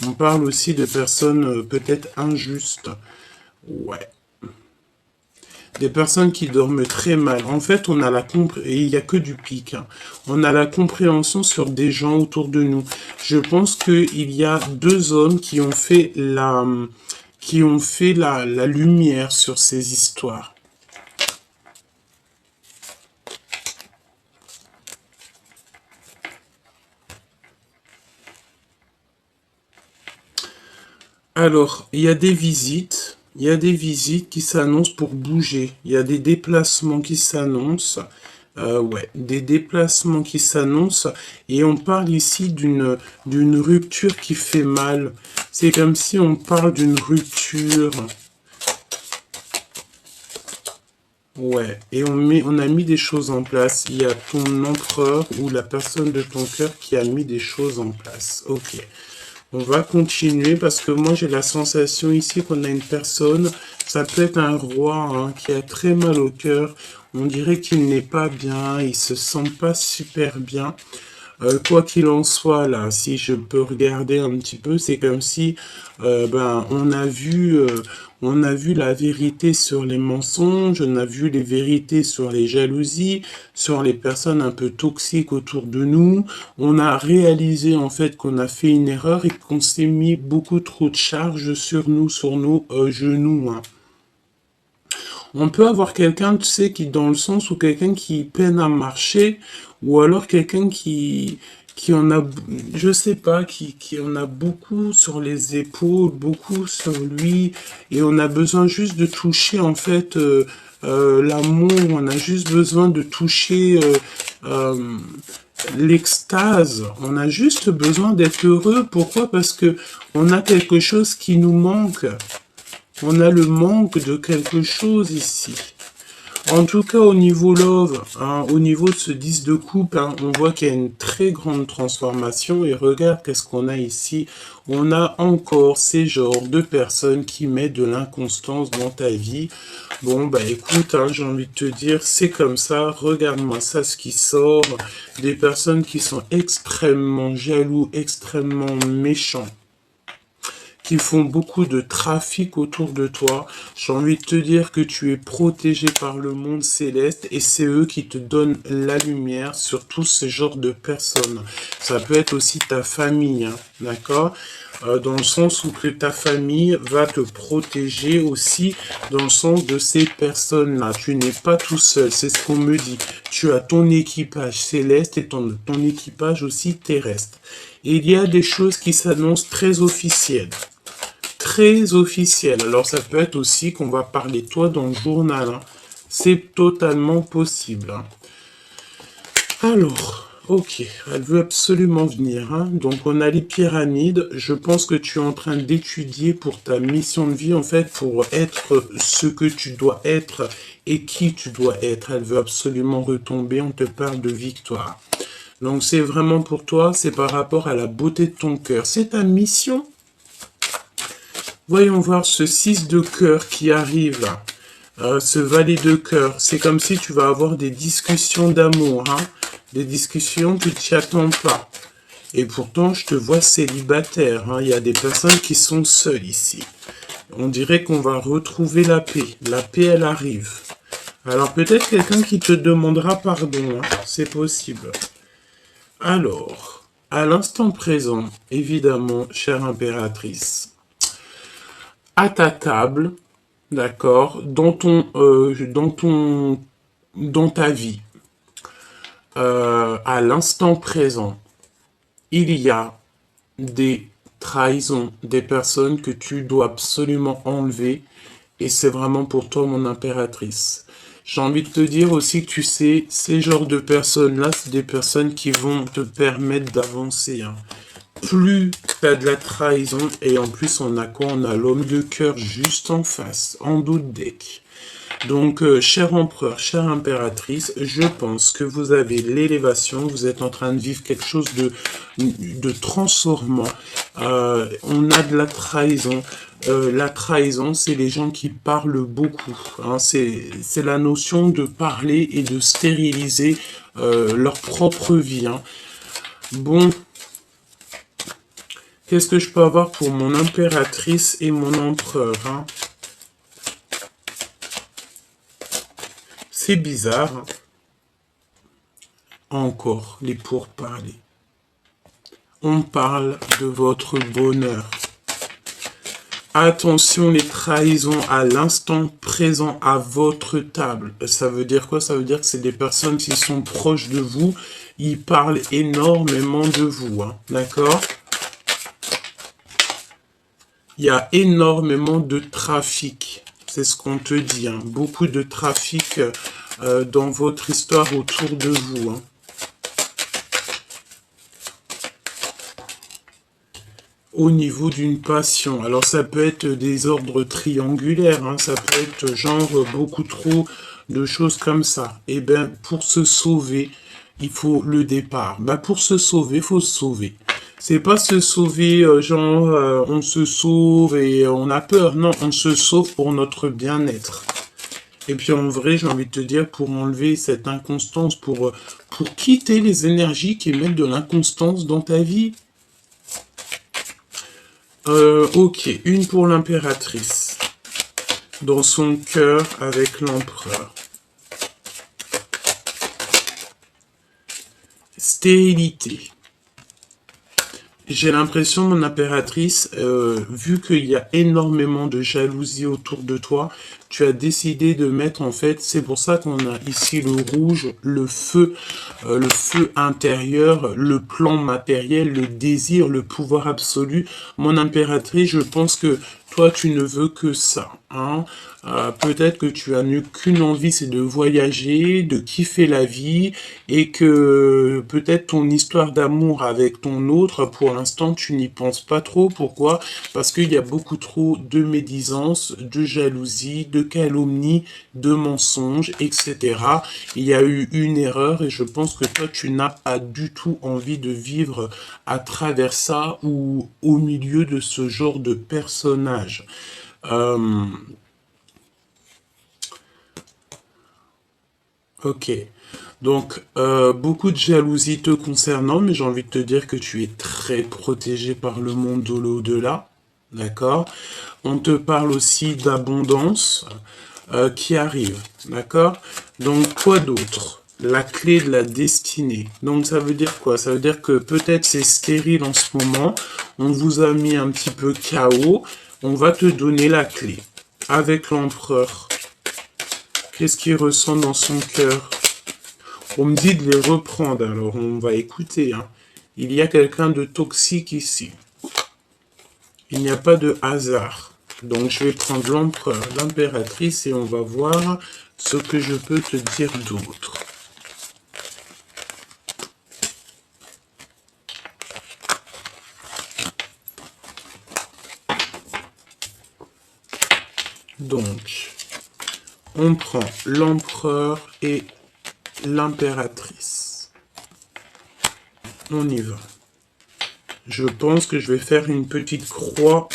On parle aussi de personnes peut-être injustes. Ouais. Des personnes qui dorment très mal. En fait, on a et il n'y a que du pic. Hein. On a la compréhension sur des gens autour de nous. Je pense qu'il y a deux hommes qui ont fait la lumière sur ces histoires. Alors, il y a des visites. Il y a des visites qui s'annoncent pour bouger. Il y a des déplacements qui s'annoncent. Ouais, des déplacements qui s'annoncent. Et on parle ici d'une rupture qui fait mal. C'est comme si on parle d'une rupture. Ouais, et on a mis des choses en place. Il y a ton empereur ou la personne de ton cœur qui a mis des choses en place. Ok. On va continuer parce que moi j'ai la sensation ici qu'on a une personne, ça peut être un roi hein, qui a très mal au cœur. On dirait qu'il n'est pas bien, il se sent pas super bien. Quoi qu'il en soit, là, si je peux regarder un petit peu, c'est comme si on a vu la vérité sur les mensonges, on a vu les vérités sur les jalousies, sur les personnes un peu toxiques autour de nous. On a réalisé en fait qu'on a fait une erreur et qu'on s'est mis beaucoup trop de charges sur nos genoux, hein. On peut avoir quelqu'un, tu sais, qui dans le sens où quelqu'un qui peine à marcher, ou alors quelqu'un qui en a, je sais pas, qui en a beaucoup sur les épaules, beaucoup sur lui, et on a besoin juste de toucher, en fait, l'amour, on a juste besoin de toucher l'extase, on a juste besoin d'être heureux. Pourquoi? Parce que on a quelque chose qui nous manque. On a le manque de quelque chose ici. En tout cas, au niveau love, hein, au niveau de ce 10 de coupe, hein, on voit qu'il y a une très grande transformation. Et regarde qu'est-ce qu'on a ici. On a encore ces genres de personnes qui mettent de l'inconstance dans ta vie. Bon, bah écoute, hein, j'ai envie de te dire, c'est comme ça. Regarde-moi ça, ce qui sort. Des personnes qui sont extrêmement jaloux, extrêmement méchants, qui font beaucoup de trafic autour de toi. J'ai envie de te dire que tu es protégé par le monde céleste et c'est eux qui te donnent la lumière sur tous ces genres de personnes. Ça peut être aussi ta famille, hein, d'accord? Dans le sens où que ta famille va te protéger aussi dans le sens de ces personnes-là. Tu n'es pas tout seul, c'est ce qu'on me dit. Tu as ton équipage céleste et ton équipage aussi terrestre. Et il y a des choses qui s'annoncent très officielles. Très officielles. Alors ça peut être aussi qu'on va parler de toi dans le journal, hein. C'est totalement possible, hein. Alors, ok, elle veut absolument venir, hein. Donc on a les pyramides. Je pense que tu es en train d'étudier pour ta mission de vie, en fait, pour être ce que tu dois être et qui tu dois être. Elle veut absolument retomber. On te parle de victoire. Donc c'est vraiment pour toi, c'est par rapport à la beauté de ton cœur. C'est ta mission. Voyons voir ce 6 de cœur qui arrive là. Ce valet de cœur. C'est comme si tu vas avoir des discussions d'amour, hein. Des discussions que tu n'y attends pas. Et pourtant, je te vois célibataire, hein. Il y a des personnes qui sont seules ici. On dirait qu'on va retrouver la paix. La paix, elle arrive. Alors peut-être quelqu'un qui te demandera pardon, hein. C'est possible. Alors, à l'instant présent, évidemment, chère impératrice, à ta table, d'accord, dans ta vie, à l'instant présent, il y a des trahisons, des personnes que tu dois absolument enlever, et c'est vraiment pour toi, mon impératrice. J'ai envie de te dire aussi que tu sais, ces genres de personnes-là, c'est des personnes qui vont te permettre d'avancer, hein. Plus tu as de la trahison, et en plus on a quoi? On a l'homme de cœur juste en face, en dos de deck. Donc, cher empereur, chère impératrice, je pense que vous avez l'élévation, vous êtes en train de vivre quelque chose de transformant. On a de la trahison. La trahison, c'est les gens qui parlent beaucoup, hein. C'est la notion de parler et de stériliser leur propre vie, hein. Bon, qu'est-ce que je peux avoir pour mon impératrice et mon empereur, hein? C'est bizarre, hein. Encore les pourparlers. On parle de votre bonheur. Attention, les trahisons à l'instant présent à votre table. Ça veut dire quoi? Ça veut dire que c'est des personnes qui sont proches de vous. Ils parlent énormément de vous, hein. D'accord? Il y a énormément de trafic. C'est ce qu'on te dit, hein. Beaucoup de trafic dans votre histoire autour de vous, hein. Au niveau d'une passion. Alors ça peut être des ordres triangulaires, hein. Ça peut être genre beaucoup trop de choses comme ça. Et bien pour se sauver, il faut le départ. Ben, pour se sauver, il faut se sauver. C'est pas se sauver on se sauve et on a peur. Non, on se sauve pour notre bien-être. Et puis en vrai, j'ai envie de te dire, pour enlever cette inconstance, pour quitter les énergies qui mettent de l'inconstance dans ta vie. Ok, une pour l'impératrice. Dans son cœur avec l'empereur. Stérilité. J'ai l'impression, mon impératrice, vu qu'il y a énormément de jalousie autour de toi, tu as décidé de mettre, en fait, c'est pour ça qu'on a ici le rouge, le feu intérieur, le plan matériel, le désir, le pouvoir absolu. Mon impératrice, je pense que toi, tu ne veux que ça, hein. Peut-être que tu as qu'une envie, c'est de voyager, de kiffer la vie, et que peut-être ton histoire d'amour avec ton autre, pour l'instant, tu n'y penses pas trop. Pourquoi? Parce qu'il y a beaucoup trop de médisance, de jalousie, de calomnie, de mensonges, etc. Il y a eu une erreur et je pense que toi, tu n'as pas du tout envie de vivre à travers ça ou au milieu de ce genre de personnage. Ok. Donc, beaucoup de jalousie te concernant, mais j'ai envie de te dire que tu es très protégé par le monde de l'au-delà. D'accord? On te parle aussi d'abondance qui arrive. D'accord? Donc, quoi d'autre? La clé de la destinée. Donc, ça veut dire quoi? Ça veut dire que peut-être c'est stérile en ce moment. On vous a mis un petit peu KO. On va te donner la clé. Avec l'empereur. Qu'est-ce qu'il ressent dans son cœur? On me dit de les reprendre, alors on va écouter, hein. Il y a quelqu'un de toxique ici. Il n'y a pas de hasard. Donc je vais prendre l'empereur, l'impératrice et on va voir ce que je peux te dire d'autre. Donc, on prend l'empereur et l'impératrice. On y va. Je pense que je vais faire une petite croix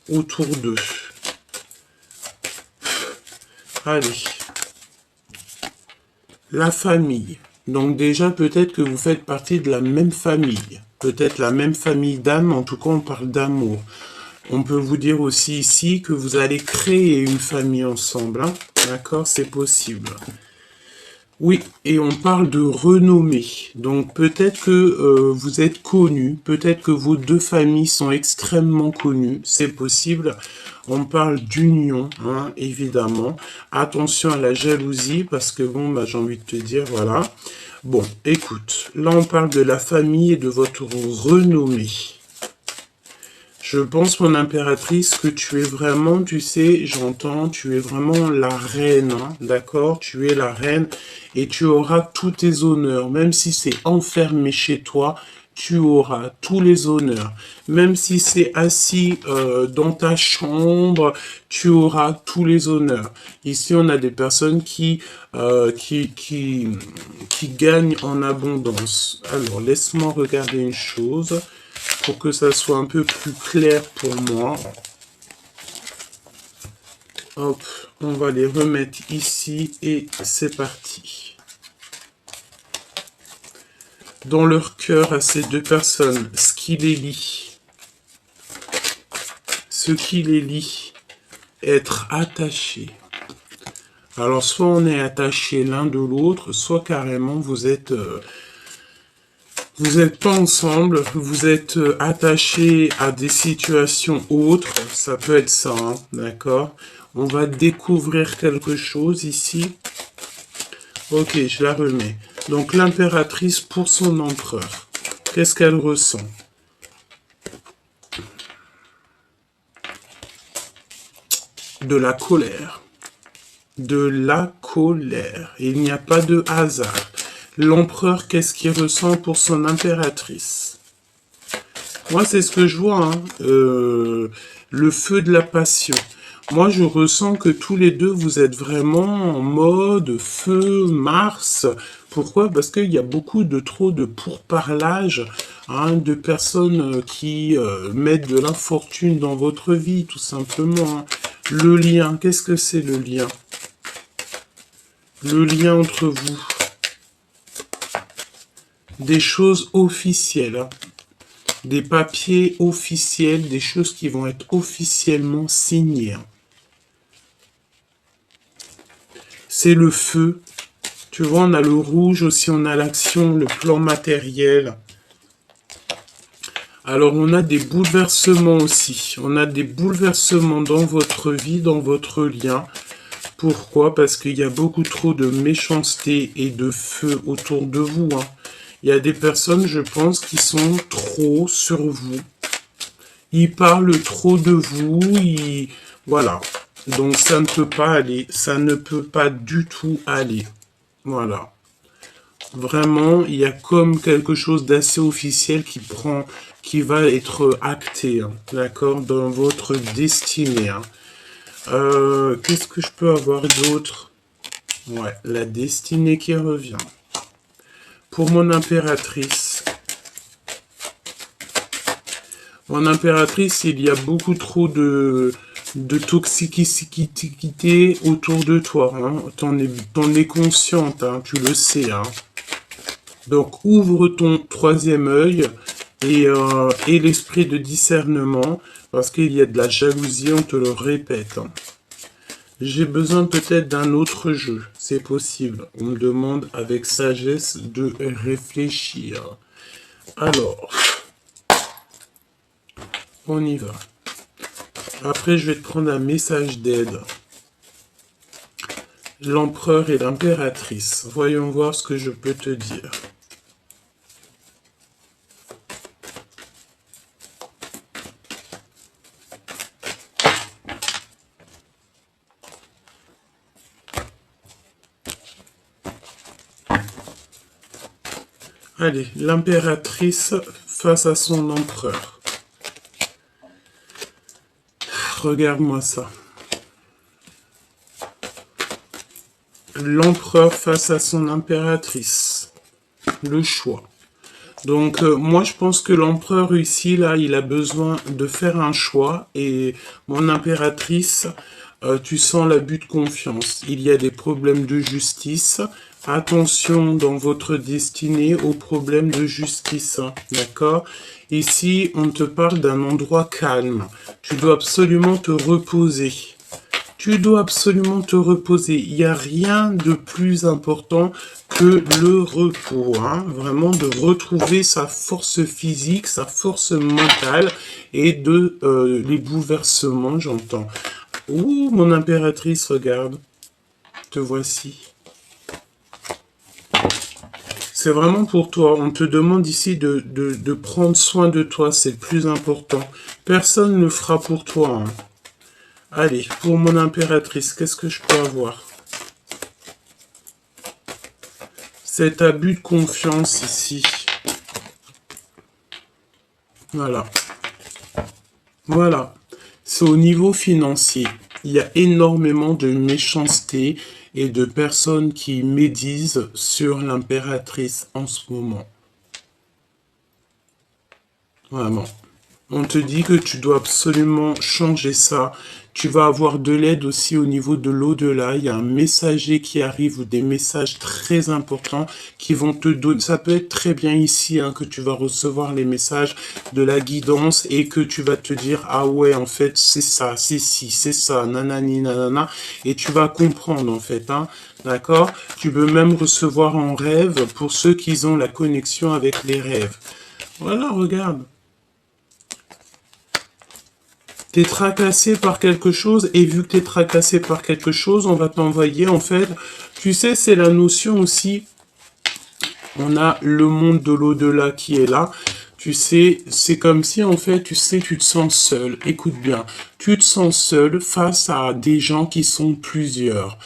autour d'eux. Allez. La famille. Donc déjà, peut-être que vous faites partie de la même famille. Peut-être la même famille d'âme, en tout cas on parle d'amour. On peut vous dire aussi ici que vous allez créer une famille ensemble. Hein. D'accord? C'est possible. Oui, et on parle de renommée. Donc peut-être que vous êtes connus, peut-être que vos deux familles sont extrêmement connues, c'est possible. On parle d'union, hein, évidemment. Attention à la jalousie, parce que bon, bah, j'ai envie de te dire, voilà. Bon, écoute, là on parle de la famille et de votre renommée. Je pense, mon impératrice, que tu es vraiment, tu sais, j'entends, tu es vraiment la reine, hein, d'accord? Tu es la reine et tu auras tous tes honneurs, même si c'est enfermé chez toi, tu auras tous les honneurs. Même si c'est assis dans ta chambre, tu auras tous les honneurs. Ici, on a des personnes qui gagnent en abondance. Alors, laisse-moi regarder une chose pour que ça soit un peu plus clair pour moi. Hop, on va les remettre ici et c'est parti. Dans leur cœur à ces deux personnes, ce qui les lie, être attaché. Alors soit on est attaché l'un de l'autre, soit carrément vous êtes pas ensemble, vous êtes attachés à des situations autres, ça peut être ça, hein, d'accord? On va découvrir quelque chose ici. Ok, je la remets. Donc l'impératrice pour son empereur, qu'est-ce qu'elle ressent? De la colère. De la colère. Il n'y a pas de hasard. L'empereur, qu'est-ce qu'il ressent pour son impératrice? Moi, c'est ce que je vois, hein. Le feu de la passion. Moi, je ressens que tous les deux, vous êtes vraiment en mode feu, Mars. Pourquoi? Parce qu'il y a beaucoup de trop de pourparlage, hein, de personnes qui mettent de l'infortune dans votre vie, tout simplement. Hein. Le lien, qu'est-ce que c'est le lien? Le lien entre vous. Des choses officielles, hein. Des papiers officiels, des choses qui vont être officiellement signées, hein. C'est le feu. Tu vois, on a le rouge aussi, on a l'action, le plan matériel. Alors, on a des bouleversements aussi. On a des bouleversements dans votre vie, dans votre lien. Pourquoi? Parce qu'il y a beaucoup trop de méchanceté et de feu autour de vous, hein. Il y a des personnes, je pense, qui sont trop sur vous. Ils parlent trop de vous. Voilà. Donc, ça ne peut pas aller. Ça ne peut pas du tout aller. Voilà. Vraiment, il y a comme quelque chose d'assez officiel qui va être acté, hein, d'accord, dans votre destinée, hein. Qu'est-ce que je peux avoir d'autre? Ouais, la destinée qui revient. Pour mon impératrice. Mon impératrice, il y a beaucoup trop de toxicité autour de toi, hein. T'en es consciente, hein, tu le sais, hein. Donc, ouvre ton troisième œil et l'esprit de discernement, parce qu'il y a de la jalousie, on te le répète, hein. J'ai besoin peut-être d'un autre jeu, c'est possible. On me demande avec sagesse de réfléchir. Alors, on y va. Après, je vais te prendre un message d'aide. L'empereur et l'impératrice. Voyons voir ce que je peux te dire. Allez, l'impératrice face à son empereur. Regarde-moi ça. L'empereur face à son impératrice. Le choix. Donc, moi, je pense que l'empereur ici, là, il a besoin de faire un choix. Et mon impératrice, tu sens l'abus de confiance. Il y a des problèmes de justice. Attention dans votre destinée aux problèmes de justice, hein, d'accord? Ici, on te parle d'un endroit calme. Tu dois absolument te reposer. Tu dois absolument te reposer. Il n'y a rien de plus important que le repos, hein. Vraiment de retrouver sa force physique, sa force mentale et de les bouleversements, j'entends. Ouh, mon impératrice, regarde. Te voici. C'est vraiment pour toi. On te demande ici de prendre soin de toi. C'est le plus important. Personne ne le fera pour toi, hein. Allez, pour mon impératrice, qu'est-ce que je peux avoir? Cet abus de confiance ici. Voilà. Voilà. C'est au niveau financier. Il y a énormément de méchanceté et de personnes qui médisent sur l'impératrice en ce moment. Vraiment. On te dit que tu dois absolument changer ça. Tu vas avoir de l'aide aussi au niveau de l'au-delà. Il y a un messager qui arrive ou des messages très importants qui vont te donner. Ça peut être très bien ici, hein, que tu vas recevoir les messages de la guidance et que tu vas te dire, ah ouais, en fait, c'est ça, c'est ci, c'est ça, nanani, nanana. Et tu vas comprendre, en fait, hein. D'accord? Tu peux même recevoir en rêve pour ceux qui ont la connexion avec les rêves. Voilà, regarde. T'es tracassé par quelque chose, et vu que t'es tracassé par quelque chose, on va t'envoyer, en fait, tu sais, c'est la notion aussi, on a le monde de l'au-delà qui est là, tu sais, c'est comme si, en fait, tu sais, tu te sens seul, écoute bien, tu te sens seul face à des gens qui sont plusieurs.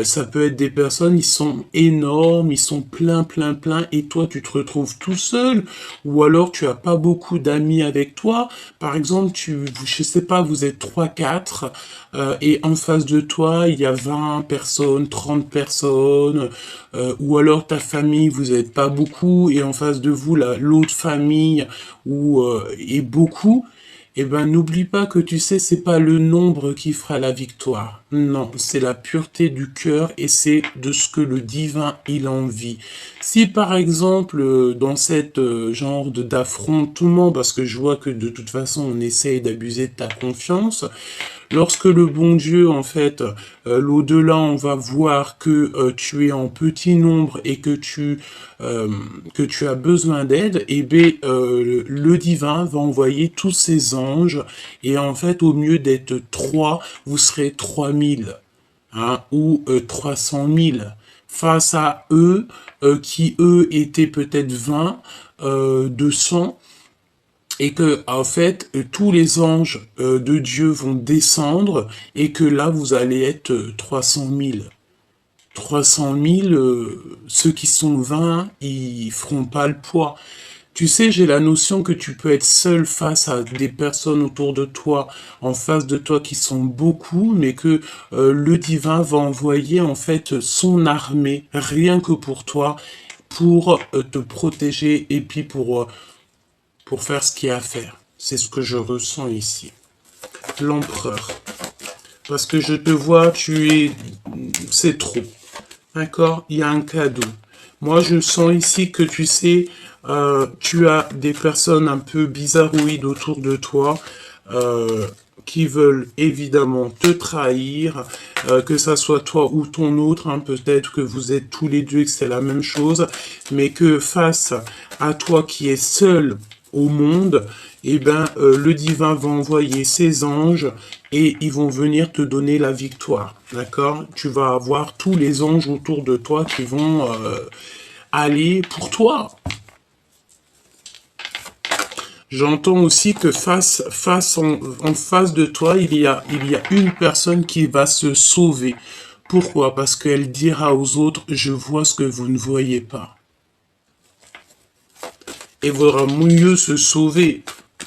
Ça peut être des personnes, ils sont énormes, ils sont plein, et toi, tu te retrouves tout seul, ou alors tu as pas beaucoup d'amis avec toi. Par exemple, je sais pas, vous êtes trois, quatre, et en face de toi, il y a 20 personnes, 30 personnes, ou alors ta famille, vous n'êtes pas beaucoup, et en face de vous, l'autre famille est beaucoup. eh ben, n'oublie pas que tu sais, c'est pas le nombre qui fera la victoire. Non, c'est la pureté du cœur et c'est de ce que le divin, il envie. Si par exemple, dans cette genre d'affrontement, parce que je vois que de toute façon, on essaye d'abuser de ta confiance, lorsque le bon Dieu, en fait, l'au-delà, on va voir que tu es en petit nombre et que tu as besoin d'aide, et bien le divin va envoyer tous ses anges et en fait, au mieux d'être 3, vous serez 3000 hein, ou 300 000 face à eux qui eux étaient peut-être 20, 200 et que en fait tous les anges de Dieu vont descendre et que là vous allez être 300 000. 300 000, ceux qui sont 20, ils feront pas le poids. Tu sais, j'ai la notion que tu peux être seul face à des personnes autour de toi, en face de toi qui sont beaucoup, mais que le divin va envoyer en fait son armée, rien que pour toi, pour te protéger et puis pour faire ce qu'il y a à faire. C'est ce que je ressens ici. L'empereur. Parce que je te vois, c'est trop. D'accord? Il y a un cadeau. Moi, je sens ici que tu sais, tu as des personnes un peu bizarroïdes autour de toi, qui veulent évidemment te trahir, que ça soit toi ou ton autre, hein, peut-être que vous êtes tous les deux et que c'est la même chose, mais que face à toi qui es seul au monde, eh ben, le divin va envoyer ses anges et ils vont venir te donner la victoire, d'accord? Tu vas avoir tous les anges autour de toi qui vont aller pour toi. J'entends aussi que en face de toi, il y a une personne qui va se sauver. Pourquoi? Parce qu'elle dira aux autres, je vois ce que vous ne voyez pas. Et vaudra mieux se sauver.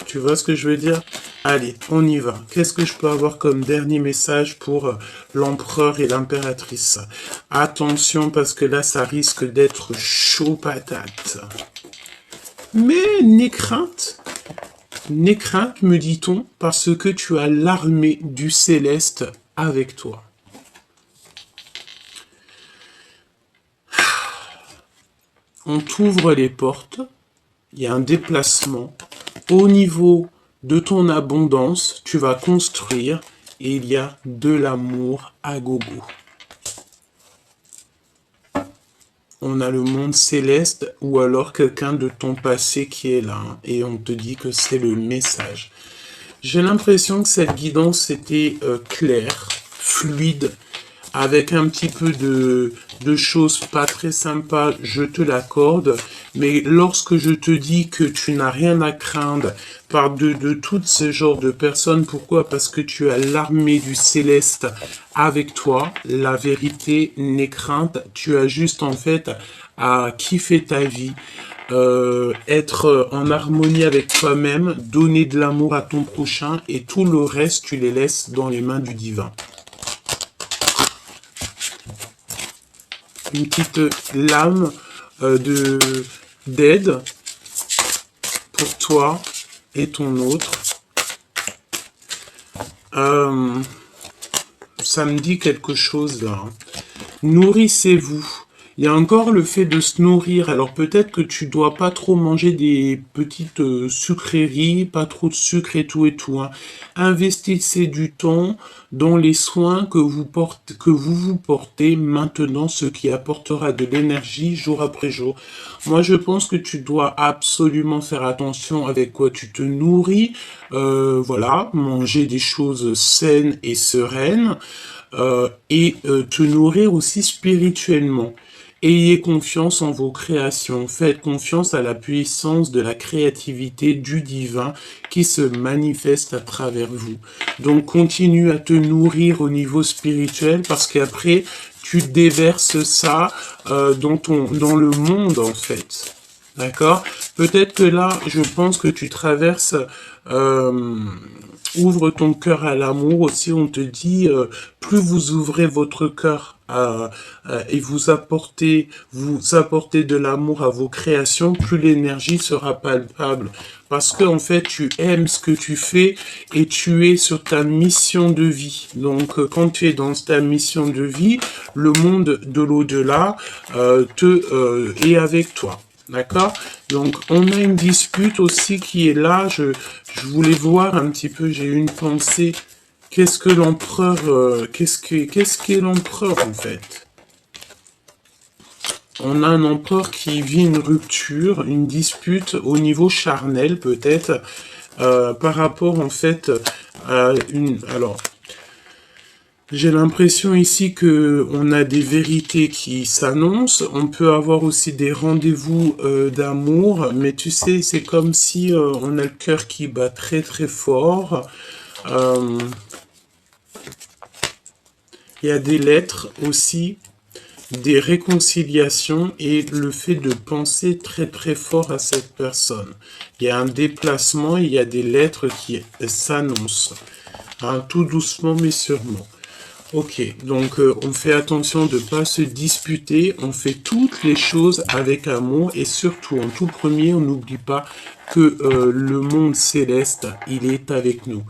Tu vois ce que je veux dire? Allez, on y va. Qu'est-ce que je peux avoir comme dernier message pour l'empereur et l'impératrice? Attention, parce que là, ça risque d'être chaud patate. Mais n'aie crainte, me dit-on, parce que tu as l'armée du céleste avec toi. On t'ouvre les portes, il y a un déplacement. Au niveau de ton abondance, tu vas construire et il y a de l'amour à gogo. On a le monde céleste ou alors quelqu'un de ton passé qui est là hein, et on te dit que c'est le message. J'ai l'impression que cette guidance était claire, fluide, avec un petit peu de choses pas très sympas, je te l'accorde, mais lorsque je te dis que tu n'as rien à craindre par de tout ce genre de personnes, pourquoi? Parce que tu as l'armée du céleste avec toi, la vérité n'est crainte, tu as juste en fait à kiffer ta vie, être en harmonie avec toi-même, donner de l'amour à ton prochain et tout le reste, tu les laisses dans les mains du divin. Une petite lame d'aide pour toi et ton autre. Ça me dit quelque chose là. Nourrissez-vous. Il y a encore le fait de se nourrir. Alors peut-être que tu dois pas trop manger des petites sucreries, pas trop de sucre et tout. Hein. Investissez du temps dans les soins que vous vous portez maintenant, ce qui apportera de l'énergie jour après jour. Moi, je pense que tu dois absolument faire attention avec quoi tu te nourris. Voilà, manger des choses saines et sereines. Et te nourrir aussi spirituellement. Ayez confiance en vos créations, faites confiance à la puissance de la créativité du divin qui se manifeste à travers vous. Donc continue à te nourrir au niveau spirituel parce qu'après tu déverses ça dans le monde en fait. D'accord? Peut-être que là, je pense que tu traverses Ouvre ton cœur à l'amour aussi, on te dit, plus vous ouvrez votre cœur et vous apportez de l'amour à vos créations, plus l'énergie sera palpable. Parce que en fait, tu aimes ce que tu fais et tu es sur ta mission de vie. Donc, quand tu es dans ta mission de vie, le monde de l'au-delà est avec toi. D'accord? Donc, on a une dispute aussi qui est là. Je voulais voir un petit peu, j'ai eu une pensée. Qu'est-ce que l'empereur, qu'est-ce qu'est l'empereur en fait? On a un empereur qui vit une rupture, une dispute au niveau charnel peut-être, par rapport en fait à une. Alors, j'ai l'impression ici que on a des vérités qui s'annoncent. On peut avoir aussi des rendez-vous d'amour, mais tu sais, c'est comme si on a le cœur qui bat très très fort. Il y a des lettres aussi, des réconciliations et le fait de penser très très fort à cette personne. Il y a un déplacement, il y a des lettres qui s'annoncent, hein, tout doucement mais sûrement. Ok, donc on fait attention de ne pas se disputer, on fait toutes les choses avec amour et surtout en tout premier, on n'oublie pas que le monde céleste, il est avec nous.